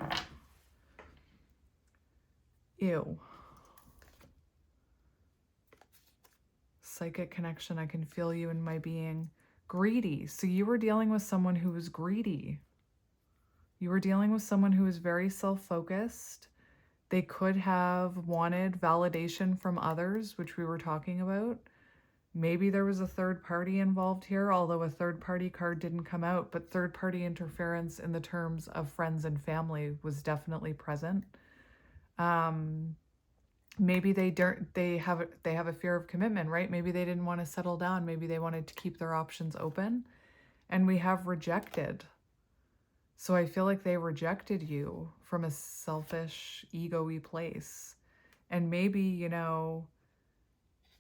Speaker 1: Ew. Psychic connection, I can feel you in my being. Greedy. So you were dealing with someone who was greedy. You were dealing with someone who was very self-focused. They could have wanted validation from others, which we were talking about. Maybe there was a third party involved here, although a third party card didn't come out, but third party interference in the terms of friends and family was definitely present. Maybe they have a fear of commitment, right? Maybe they didn't want to settle down. Maybe they wanted to keep their options open. And we have rejected. So I feel like they rejected you from a selfish, ego-y place. And maybe,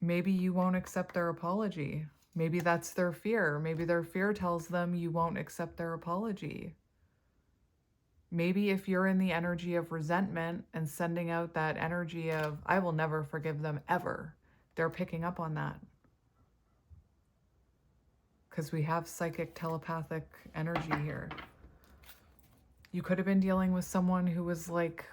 Speaker 1: maybe you won't accept their apology. Maybe that's their fear. Maybe their fear tells them you won't accept their apology. Maybe if you're in the energy of resentment and sending out that energy of, I will never forgive them ever, they're picking up on that. Because we have psychic telepathic energy here. You could have been dealing with someone who was like,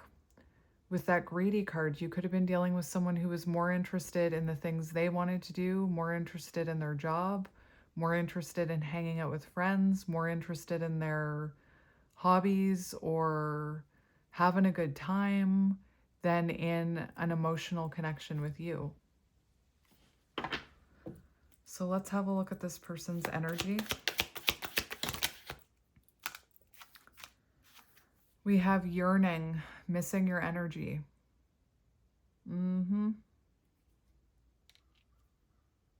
Speaker 1: with that greedy card, you could have been dealing with someone who was more interested in the things they wanted to do, more interested in their job, more interested in hanging out with friends, more interested in their hobbies or having a good time than in an emotional connection with you. So let's have a look at this person's energy. We have yearning, missing your energy.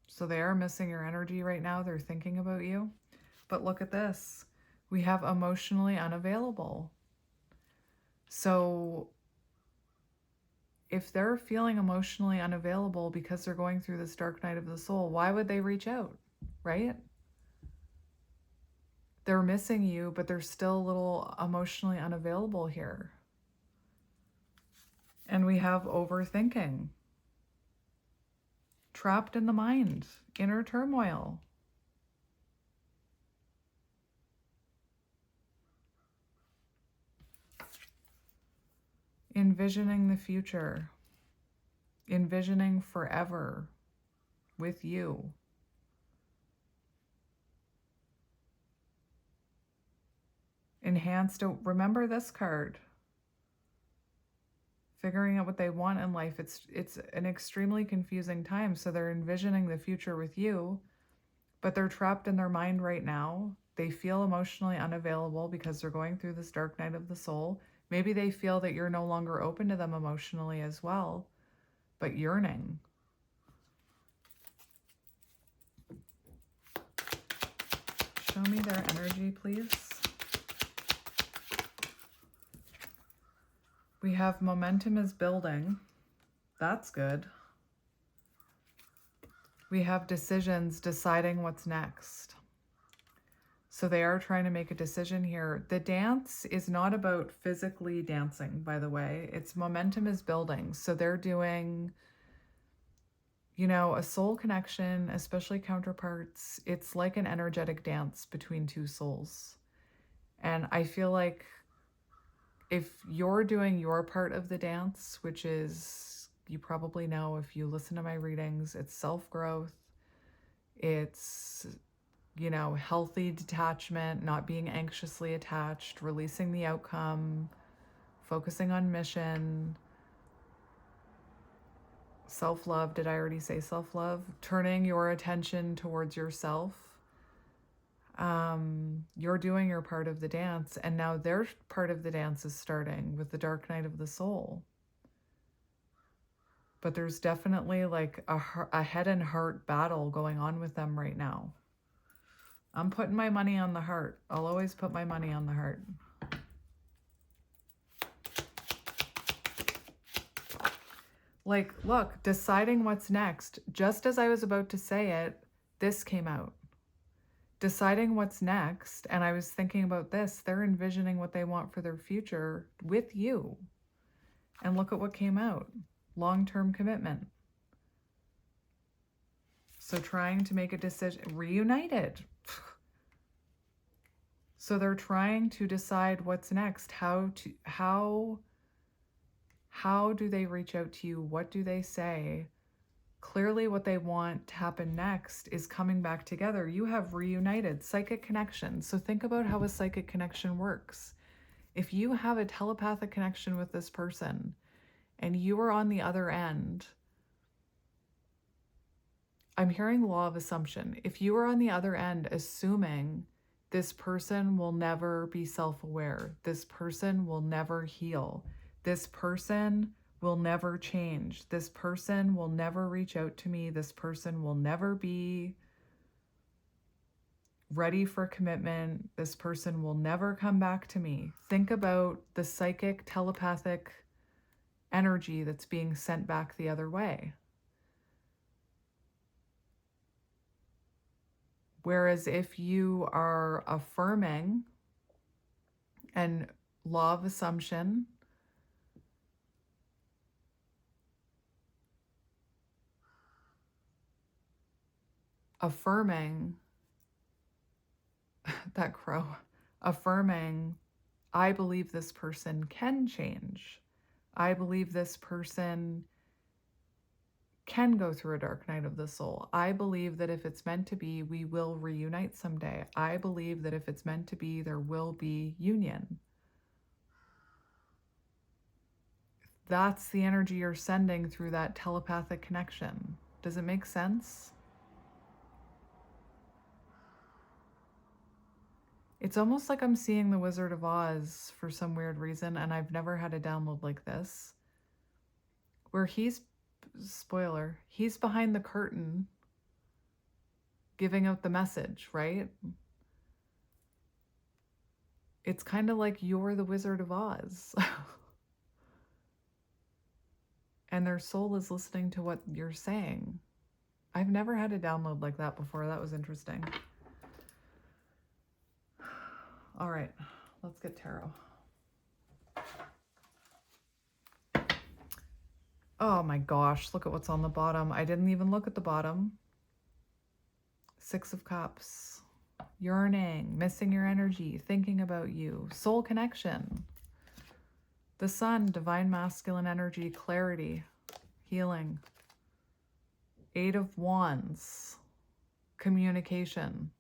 Speaker 1: So they are missing your energy right now. They're thinking about you. But look at this. We have emotionally unavailable. So if they're feeling emotionally unavailable because they're going through this dark night of the soul, why would they reach out, right? They're missing you, but they're still a little emotionally unavailable here. And we have overthinking. Trapped in the mind, inner turmoil. Envisioning the future. Envisioning forever with you. Enhanced, remember this card. Figuring out what they want in life. It's an extremely confusing time. So they're envisioning the future with you, but they're trapped in their mind right now. They feel emotionally unavailable because they're going through this dark night of the soul. Maybe they feel that you're no longer open to them emotionally as well, but yearning. Show me their energy, please. We have momentum is building. That's good. We have decisions, deciding what's next. So they are trying to make a decision here. The dance is not about physically dancing, by the way. It's momentum is building. So they're doing, you know, a soul connection, especially counterparts. It's like an energetic dance between two souls. And I feel like if you're doing your part of the dance, which is, you probably know if you listen to my readings, it's self-growth. It's, you know, healthy detachment, not being anxiously attached, releasing the outcome, focusing on mission, self-love. Did I already say self-love? Turning your attention towards yourself. You're doing your part of the dance, and now their part of the dance is starting with the dark night of the soul. But there's definitely like a head and heart battle going on with them right now. I'm putting my money on the heart. I'll always put my money on the heart. Like, look, deciding what's next. Just as I was about to say it, this came out. Deciding what's next, and I was thinking about this. They're envisioning what they want for their future with you. And look at what came out. Long-term commitment. So trying to make a decision, reunited. So they're trying to decide what's next. How do they reach out to you? What do they say? Clearly what they want to happen next is coming back together. You have reunited, psychic connection. So think about how a psychic connection works. If you have a telepathic connection with this person and you are on the other end, I'm hearing law of assumption. If you are on the other end assuming this person will never be self-aware, this person will never heal, this person will never change, this person will never reach out to me, this person will never be ready for commitment, this person will never come back to me. Think about the psychic, telepathic energy that's being sent back the other way. Whereas if you are affirming, and law of assumption, affirming, that crow, affirming, I believe this person can change. I believe this person can go through a dark night of the soul. I believe that if it's meant to be, we will reunite someday. I believe that if it's meant to be, there will be union. That's the energy you're sending through that telepathic connection. Does it make sense? It's almost like I'm seeing the Wizard of Oz for some weird reason, and I've never had a download like this, where he's, spoiler, he's behind the curtain giving out the message, right? It's kind of like you're the Wizard of Oz. And their soul is listening to what you're saying. I've never had a download like that before. That was interesting. All right, let's get tarot. Oh my gosh, look at what's on the bottom. I didn't even look at the bottom. 6 of Cups. Yearning, missing your energy, thinking about you. Soul connection. The Sun, divine masculine energy, clarity, healing. 8 of Wands, communication.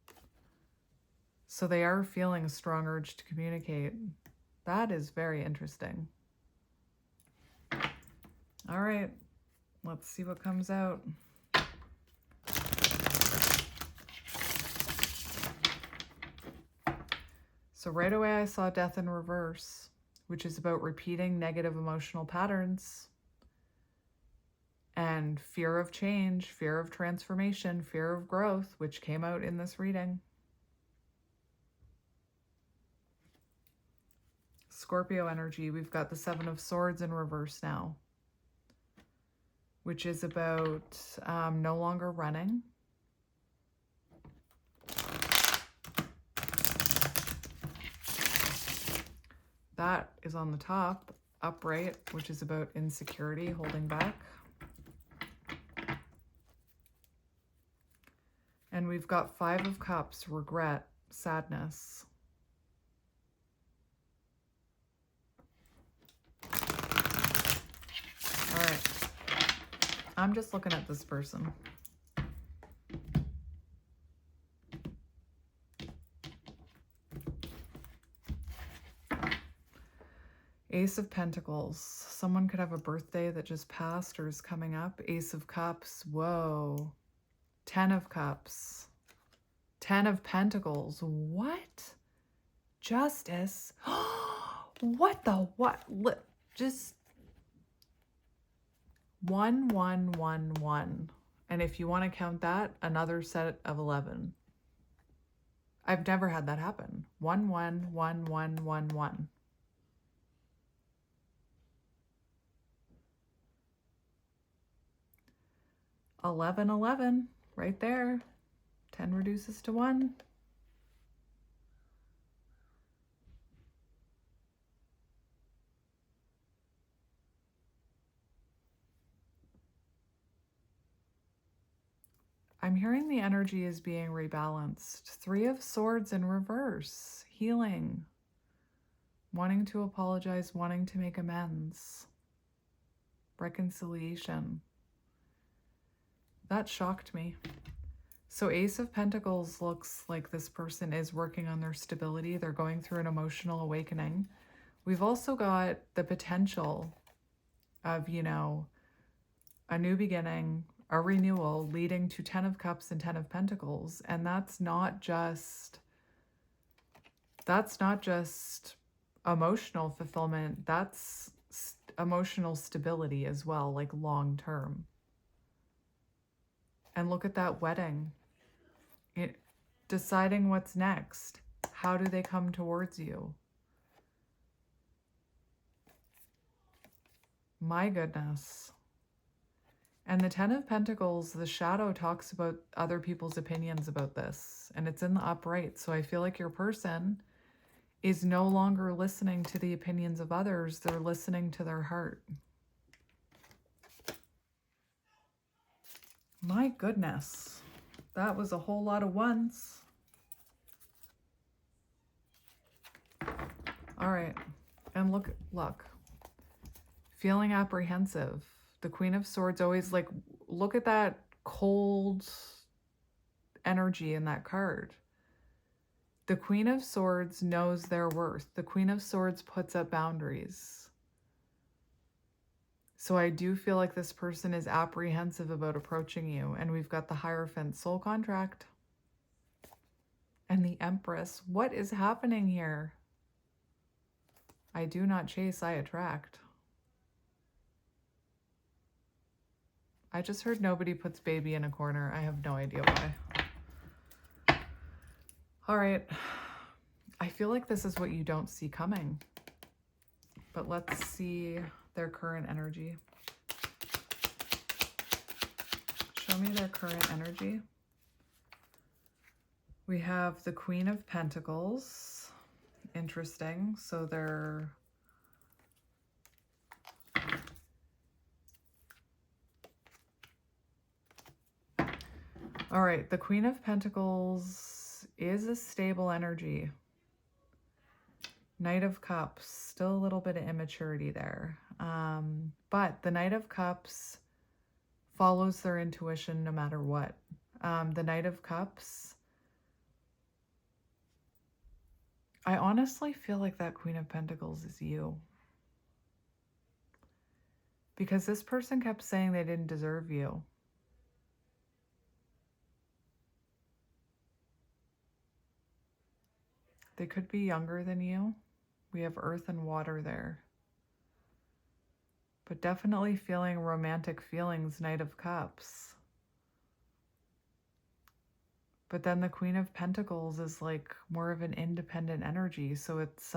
Speaker 1: So they are feeling a strong urge to communicate. That is very interesting. All right, let's see what comes out. So right away I saw Death in Reverse, which is about repeating negative emotional patterns and fear of change, fear of transformation, fear of growth, which came out in this reading. Scorpio energy, we've got the 7 of Swords in reverse now. which is about no longer running. That is on the top, upright, which is about insecurity, holding back. And we've got 5 of Cups, regret, sadness. All right. I'm just looking at this person. Ace of Pentacles. Someone could have a birthday that just passed or is coming up. Ace of Cups. Whoa. 10 of Cups. 10 of Pentacles. What? Justice. What the what? Just 1, 1, 1, 1. And if you want to count that, another set of 11. I've never had that happen. 1, 1, 1, 1, 1, 1. $11, 11, right there. 10 reduces to 1. I'm hearing the energy is being rebalanced. 3 of Swords in reverse. Healing. Wanting to apologize, wanting to make amends. Reconciliation. That shocked me. So Ace of Pentacles looks like this person is working on their stability. They're going through an emotional awakening. We've also got the potential of, you know, a new beginning, a renewal leading to 10 of Cups and 10 of Pentacles. And that's not just emotional fulfillment. That's emotional stability as well, like long term. And look at that wedding. Deciding what's next. How do they come towards you? My goodness. And the 10 of Pentacles, the shadow talks about other people's opinions about this. And it's in the upright. So I feel like your person is no longer listening to the opinions of others. They're listening to their heart. My goodness. That was a whole lot of ones. All right. And look. Feeling apprehensive. The Queen of Swords always, like, look at that cold energy in that card. The Queen of Swords knows their worth. The Queen of Swords puts up boundaries. So I do feel like this person is apprehensive about approaching you. And we've got the Hierophant, soul contract. And the Empress. What is happening here? I do not chase, I attract. I just heard nobody puts baby in a corner. I have no idea why. All right. I feel like this is what you don't see coming. But let's see their current energy. Show me their current energy. We have the Queen of Pentacles. Interesting. So they're... All right, the Queen of Pentacles is a stable energy. Knight of Cups, still a little bit of immaturity there. But the Knight of Cups follows their intuition no matter what. The Knight of Cups, I honestly feel like that Queen of Pentacles is you. Because this person kept saying they didn't deserve you. They could be younger than you. We have earth and water there. But definitely feeling romantic feelings, Knight of Cups. But then the Queen of Pentacles is like more of an independent energy. So it's,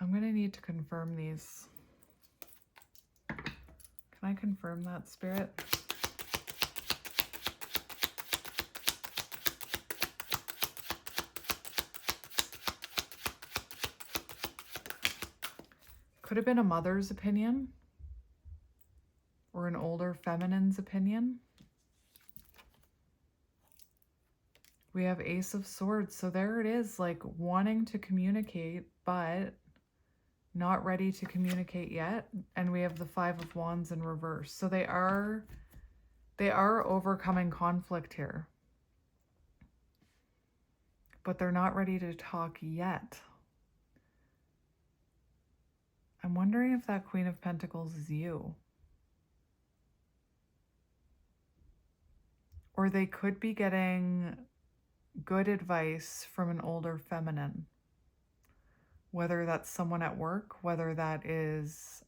Speaker 1: I'm going to need to confirm these. Can I confirm that, Spirit? Could have been a mother's opinion or an older feminine's opinion. We have Ace of Swords. So there it is, like wanting to communicate, but not ready to communicate yet. And we have the Five of Wands in reverse. So they are overcoming conflict here, but they're not ready to talk yet. I'm wondering if that Queen of Pentacles is you. Or they could be getting good advice from an older feminine. Whether that's someone at work, whether that is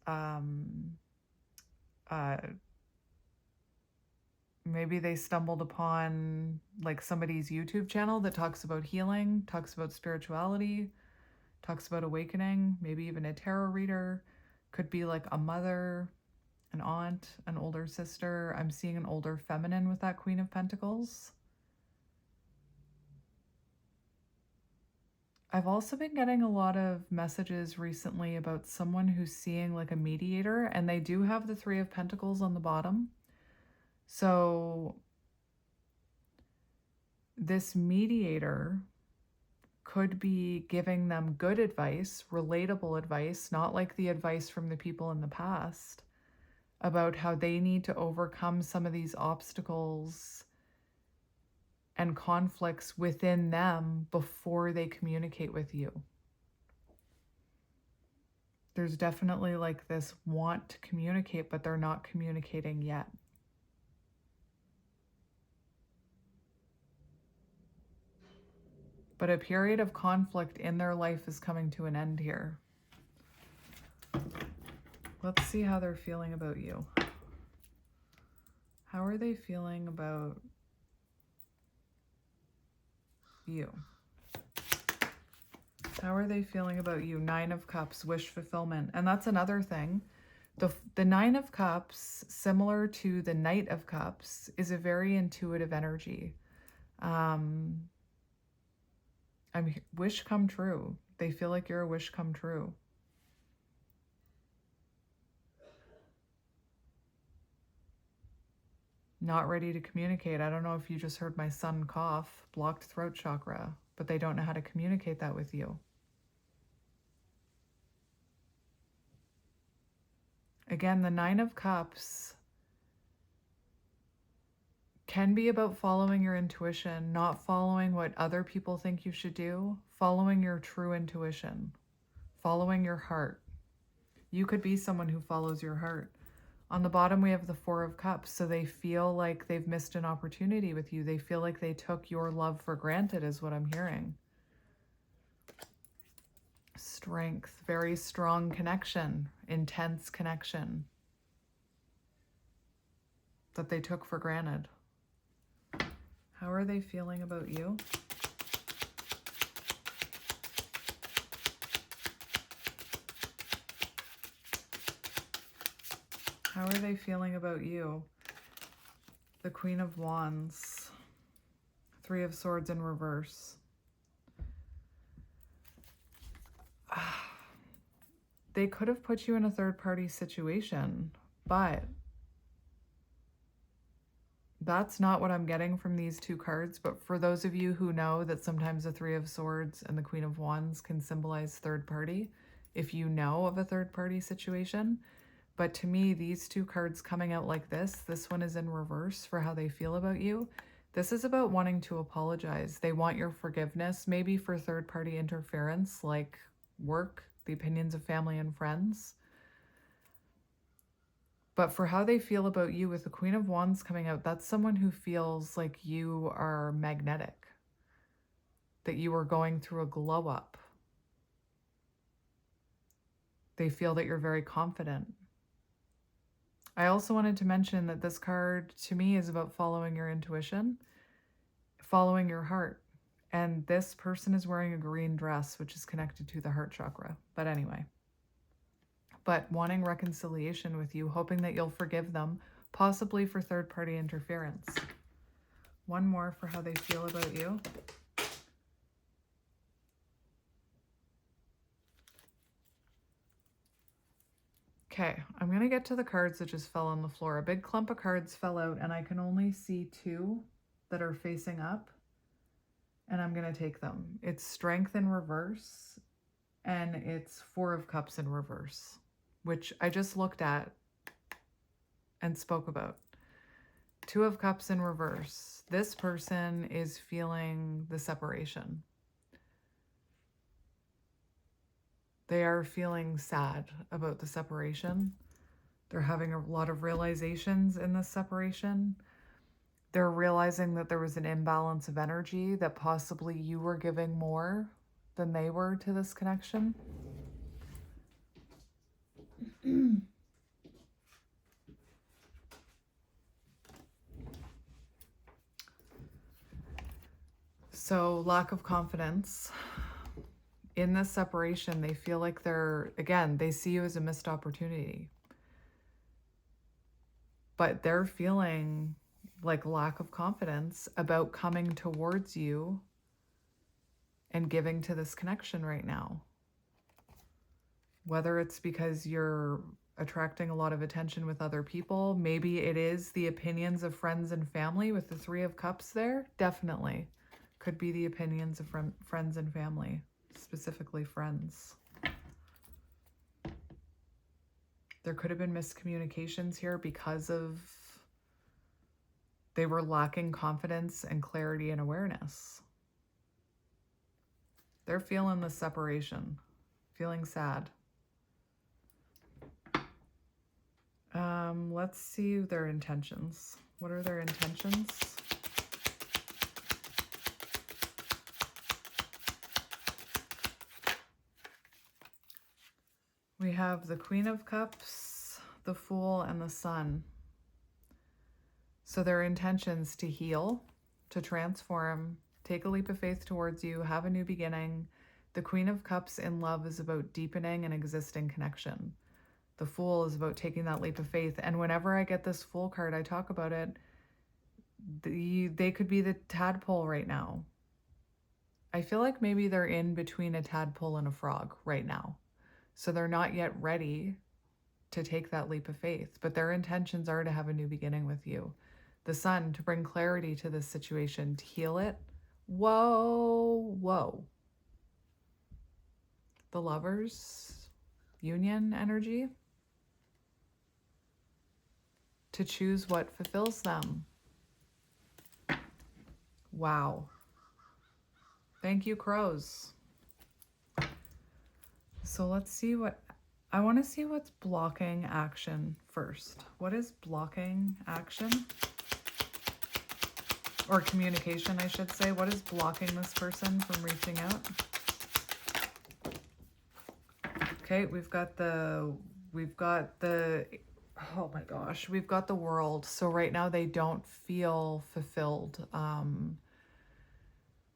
Speaker 1: maybe they stumbled upon like somebody's YouTube channel that talks about healing, talks about spirituality, talks about awakening, maybe even a tarot reader. Could be like a mother, an aunt, an older sister. I'm seeing an older feminine with that Queen of Pentacles. I've also been getting a lot of messages recently about someone who's seeing like a mediator, and they do have the Three of Pentacles on the bottom. So this mediator could be giving them good advice, relatable advice, not like the advice from the people in the past, about how they need to overcome some of these obstacles and conflicts within them before they communicate with you. There's definitely like this want to communicate, but they're not communicating yet. But a period of conflict in their life is coming to an end here. Let's see how they're feeling about you. How are they feeling about you? How are they feeling about you? Nine of Cups, wish fulfillment. And that's another thing. The Nine of Cups, similar to the Knight of Cups, is a very intuitive energy. Wish come true. They feel like you're a wish come true. Not ready to communicate. I don't know if you just heard my son cough, blocked throat chakra, but they don't know how to communicate that with you. Again, the Nine of Cups can be about following your intuition, not following what other people think you should do, following your true intuition, following your heart. You could be someone who follows your heart. On the bottom, we have the Four of Cups. So they feel like they've missed an opportunity with you. They feel like they took your love for granted, is what I'm hearing. Strength, very strong connection, intense connection that they took for granted. How are they feeling about you? How are they feeling about you? The Queen of Wands, Three of Swords in reverse. They could have put you in a third-party situation, but that's not what I'm getting from these two cards. But for those of you who know that sometimes the Three of Swords and the Queen of Wands can symbolize third party, if you know of a third-party situation. But to me, these two cards coming out like this one is in reverse for how they feel about you. This is about wanting to apologize. They want your forgiveness, maybe for third-party interference, like work, the opinions of family and friends. But for how they feel about you with the Queen of Wands coming out, that's someone who feels like you are magnetic, that you are going through a glow up. They feel that you're very confident. I also wanted to mention that this card to me is about following your intuition, following your heart. And this person is wearing a green dress, which is connected to the heart chakra. But anyway, but wanting reconciliation with you, hoping that you'll forgive them, possibly for third-party interference. One more for how they feel about you. Okay, I'm going to get to the cards that just fell on the floor. A big clump of cards fell out, and I can only see 2 that are facing up, and I'm going to take them. It's Strength in reverse, and it's 4 of Cups in reverse, which I just looked at and spoke about. 2 of Cups in reverse. This person is feeling the separation. They are feeling sad about the separation. They're having a lot of realizations in this separation. They're realizing that there was an imbalance of energy, that possibly you were giving more than they were to this connection. So, lack of confidence. In this separation, they feel like they see you as a missed opportunity. But they're feeling like lack of confidence about coming towards you and giving to this connection right now. Whether it's because you're attracting a lot of attention with other people, maybe it is the opinions of friends and family with the 3 of Cups there. Definitely could be the opinions of friends and family, specifically friends. There could have been miscommunications here because of they were lacking confidence and clarity and awareness. They're feeling the separation, feeling sad. Let's see their intentions. What are their intentions? We have the Queen of Cups, the Fool, and the Sun. So their intentions to heal, to transform, take a leap of faith towards you, have a new beginning. The Queen of Cups in love is about deepening an existing connection. The Fool is about taking that leap of faith. And whenever I get this Fool card, I talk about it. They could be the tadpole right now. I feel like maybe they're in between a tadpole and a frog right now. So they're not yet ready to take that leap of faith, but their intentions are to have a new beginning with you. The Sun, to bring clarity to this situation, to heal it. Whoa, whoa. The Lovers, union energy. To choose what fulfills them. Wow. Thank you, crows. So let's see I want to see what's blocking action first. What is blocking action? Or communication, I should say. What is blocking this person from reaching out? Okay, we've got the, oh my gosh, we've got the World. So right now they don't feel fulfilled.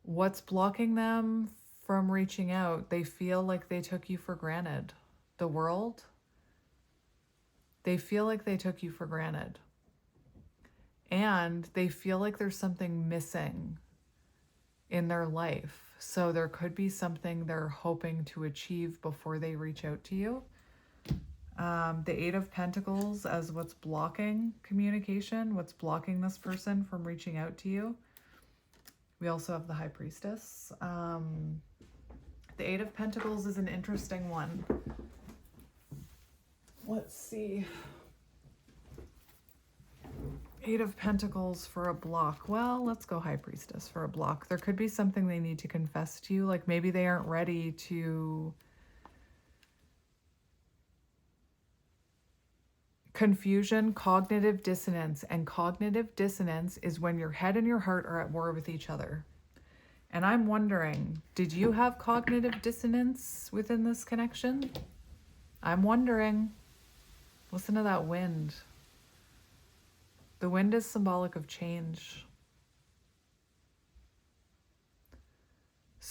Speaker 1: What's blocking them from reaching out? They feel like they took you for granted. The World, they feel like they took you for granted. And they feel like there's something missing in their life. So there could be something they're hoping to achieve before they reach out to you. The 8 of Pentacles as what's blocking communication, what's blocking this person from reaching out to you. We also have the High Priestess. The 8 of Pentacles is an interesting one. Let's see. 8 of Pentacles for a block. Well, let's go High Priestess for a block. There could be something they need to confess to you. Like maybe they aren't ready to... Confusion, cognitive dissonance. And cognitive dissonance is when your head and your heart are at war with each other. And I'm wondering, did you have cognitive dissonance within this connection? I'm wondering. Listen to that wind. The wind is symbolic of change.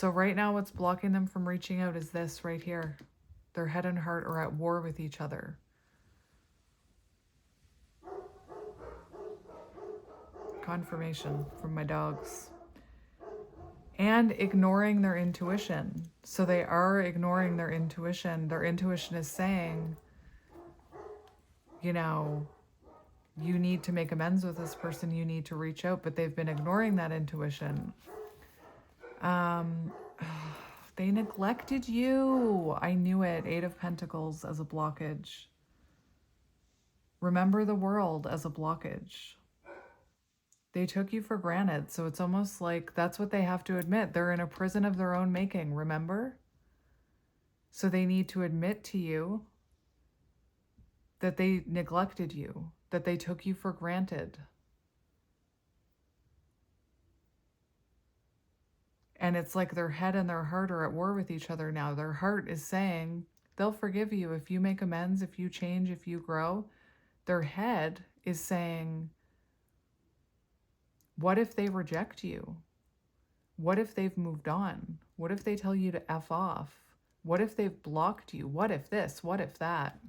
Speaker 1: So right now what's blocking them from reaching out is this right here. Their head and heart are at war with each other. Confirmation from my dogs. And ignoring their intuition. So they are ignoring their intuition. Their intuition is saying, you know, you need to make amends with this person. You need to reach out. But they've been ignoring that intuition. They neglected you. I knew it. 8 of Pentacles as a blockage. Remember the world as a blockage. They took you for granted. So it's almost like that's what they have to admit. They're in a prison of their own making, remember? So they need to admit to you that they neglected you, that they took you for granted. And it's like their head and their heart are at war with each other now. Their heart is saying they'll forgive you if you make amends, if you change, if you grow. Their head is saying, what if they reject you? What if they've moved on? What if they tell you to F off? What if they've blocked you? What if this? What if that?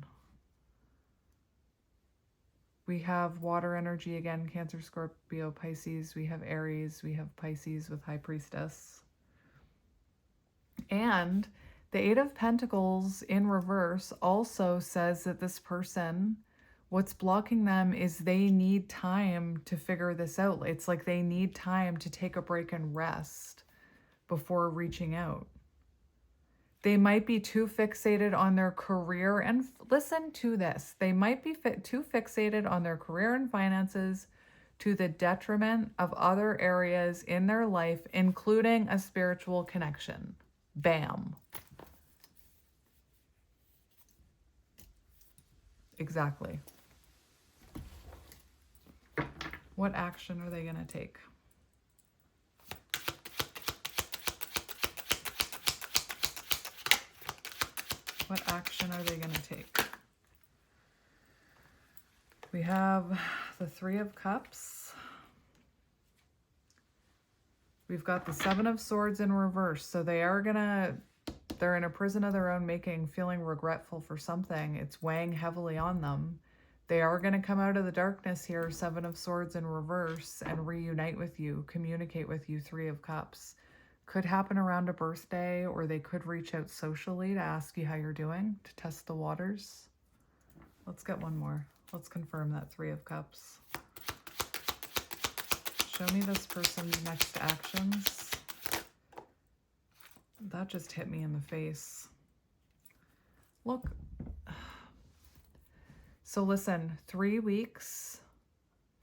Speaker 1: We have water energy again, Cancer, Scorpio, Pisces. We have Aries. We have Pisces with High Priestess. And the 8 of Pentacles in reverse also says that this person, what's blocking them is they need time to figure this out. It's like they need time to take a break and rest before reaching out. They might be too fixated on their career and listen to this. They might be too fixated on their career and finances to the detriment of other areas in their life, including a spiritual connection. Bam. Exactly. What action are they going to take? What action are they going to take? We have the 3 of Cups. We've got the 7 of Swords in reverse. So they're in a prison of their own making, feeling regretful for something. It's weighing heavily on them. They are going to come out of the darkness here, 7 of Swords in reverse, and reunite with you, communicate with you, 3 of Cups. Could happen around a birthday, or they could reach out socially to ask you how you're doing, to test the waters. Let's get one more. Let's confirm that 3 of Cups. Show me this person's next actions. That just hit me in the face. Look. So listen, 3 weeks,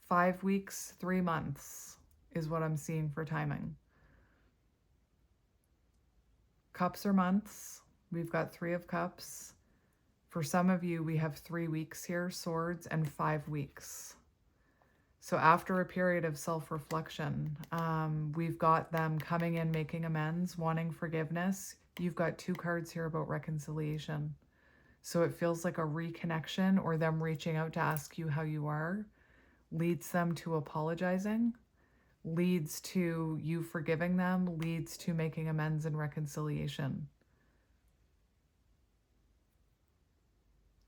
Speaker 1: 5 weeks, 3 months is what I'm seeing for timing. Cups are months. We've got 3 of Cups. For some of you, we have 3 weeks here, Swords, and 5 weeks. So after a period of self-reflection, we've got them coming in, making amends, wanting forgiveness. You've got 2 cards here about reconciliation. So it feels like a reconnection, or them reaching out to ask you how you are, leads them to apologizing, leads to you forgiving them, leads to making amends and reconciliation.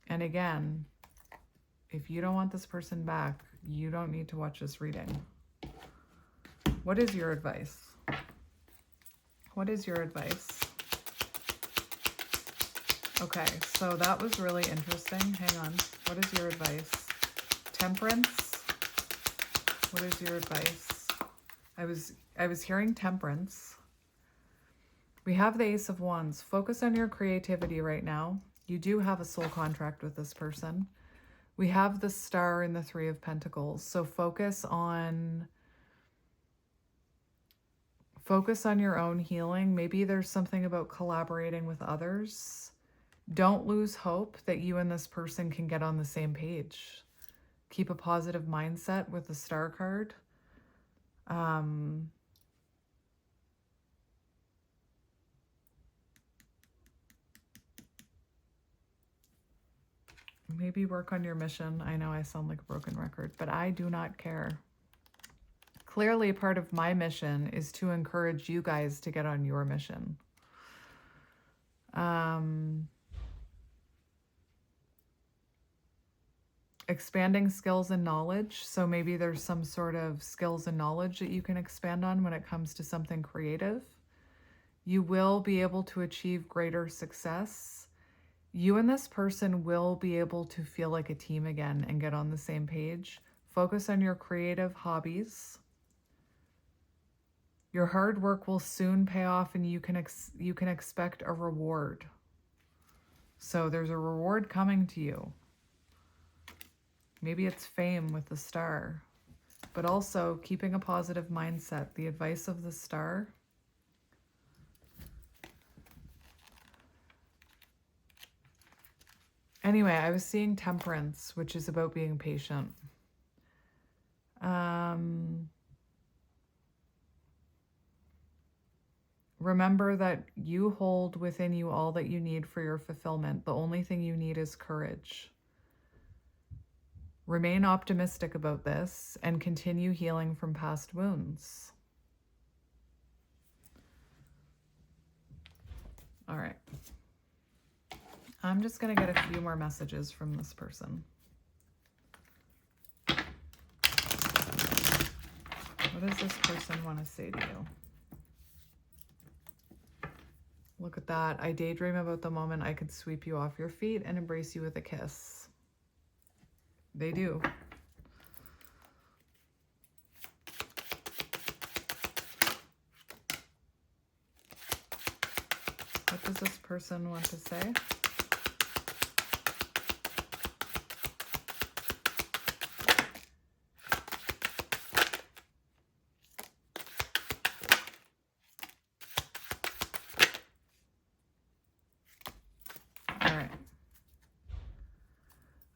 Speaker 1: And again, if you don't want this person back, you don't need to watch this reading. What is your advice? What is your advice? Okay, so that was really interesting. Hang on. What is your advice? Temperance. What is your advice? I was hearing Temperance. We have the Ace of Wands. Focus on your creativity right now. You do have a soul contract with this person. We have the Star and the 3 of Pentacles. So focus on your own healing. Maybe there's something about collaborating with others. Don't lose hope that you and this person can get on the same page. Keep a positive mindset with the Star card. Maybe work on your mission. I know I sound like a broken record, but I do not care. Clearly, part of my mission is to encourage you guys to get on your mission. Expanding skills and knowledge. So maybe there's some sort of skills and knowledge that you can expand on when it comes to something creative. You will be able to achieve greater success. You and this person will be able to feel like a team again and get on the same page. Focus on your creative hobbies. Your hard work will soon pay off, and you can expect a reward. So there's a reward coming to you. Maybe it's fame with the star, but also keeping a positive mindset. The advice of the star. Anyway, I was seeing temperance, which is about being patient. Remember that you hold within you all that you need for your fulfillment. The only thing you need is courage. Remain optimistic about this and continue healing from past wounds. All right. I'm just going to get a few more messages from this person. What does this person want to say to you? Look at that. I daydream about the moment I could sweep you off your feet and embrace you with a kiss. They do. What does this person want to say?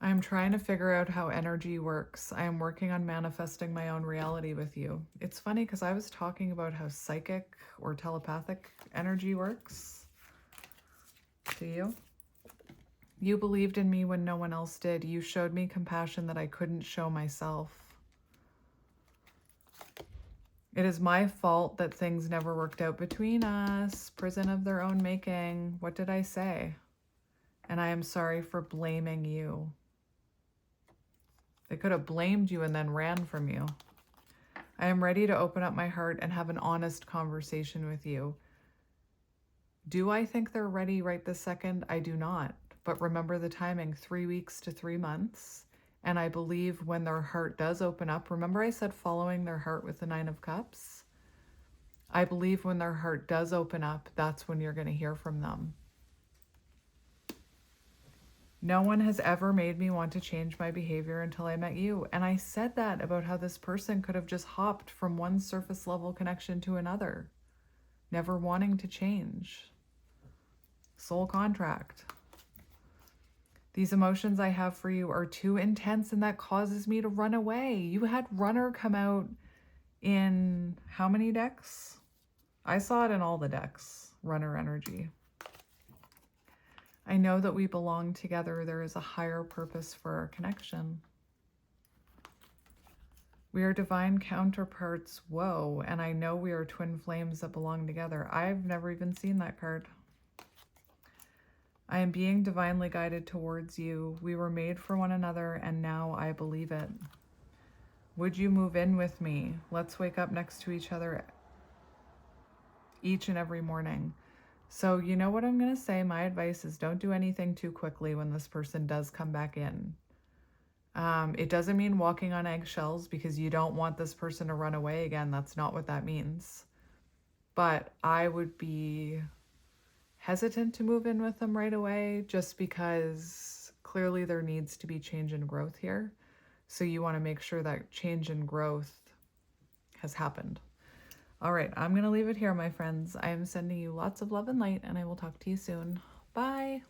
Speaker 1: I'm trying to figure out how energy works. I am working on manifesting my own reality with you. It's funny because I was talking about how psychic or telepathic energy works to you. You believed in me when no one else did. You showed me compassion that I couldn't show myself. It is my fault that things never worked out between us. Prison of their own making. What did I say? And I am sorry for blaming you. They could have blamed you and then ran from you. I am ready to open up my heart and have an honest conversation with you. Do I think they're ready right this second? I do not. But remember the timing, 3 weeks to 3 months. And I believe when their heart does open up, remember I said following their heart with the 9 of Cups? I believe when their heart does open up, that's when you're going to hear from them. No one has ever made me want to change my behavior until I met you. And I said that about how this person could have just hopped from one surface level connection to another, never wanting to change. Soul contract. These emotions I have for you are too intense, and that causes me to run away. You had runner come out in how many decks? I saw it in all the decks, runner energy. I know that we belong together. There is a higher purpose for our connection. We are divine counterparts. Whoa. And I know we are twin flames that belong together. I've never even seen that card. I am being divinely guided towards you. We were made for one another, and now I believe it. Would you move in with me? Let's wake up next to each other each and every morning. So you know what I'm going to say? My advice is don't do anything too quickly when this person does come back in. It doesn't mean walking on eggshells because you don't want this person to run away again. That's not what that means. But I would be hesitant to move in with them right away just because clearly there needs to be change and growth here. So you want to make sure that change and growth has happened. All right, I'm going to leave it here, my friends. I am sending you lots of love and light, and I will talk to you soon. Bye.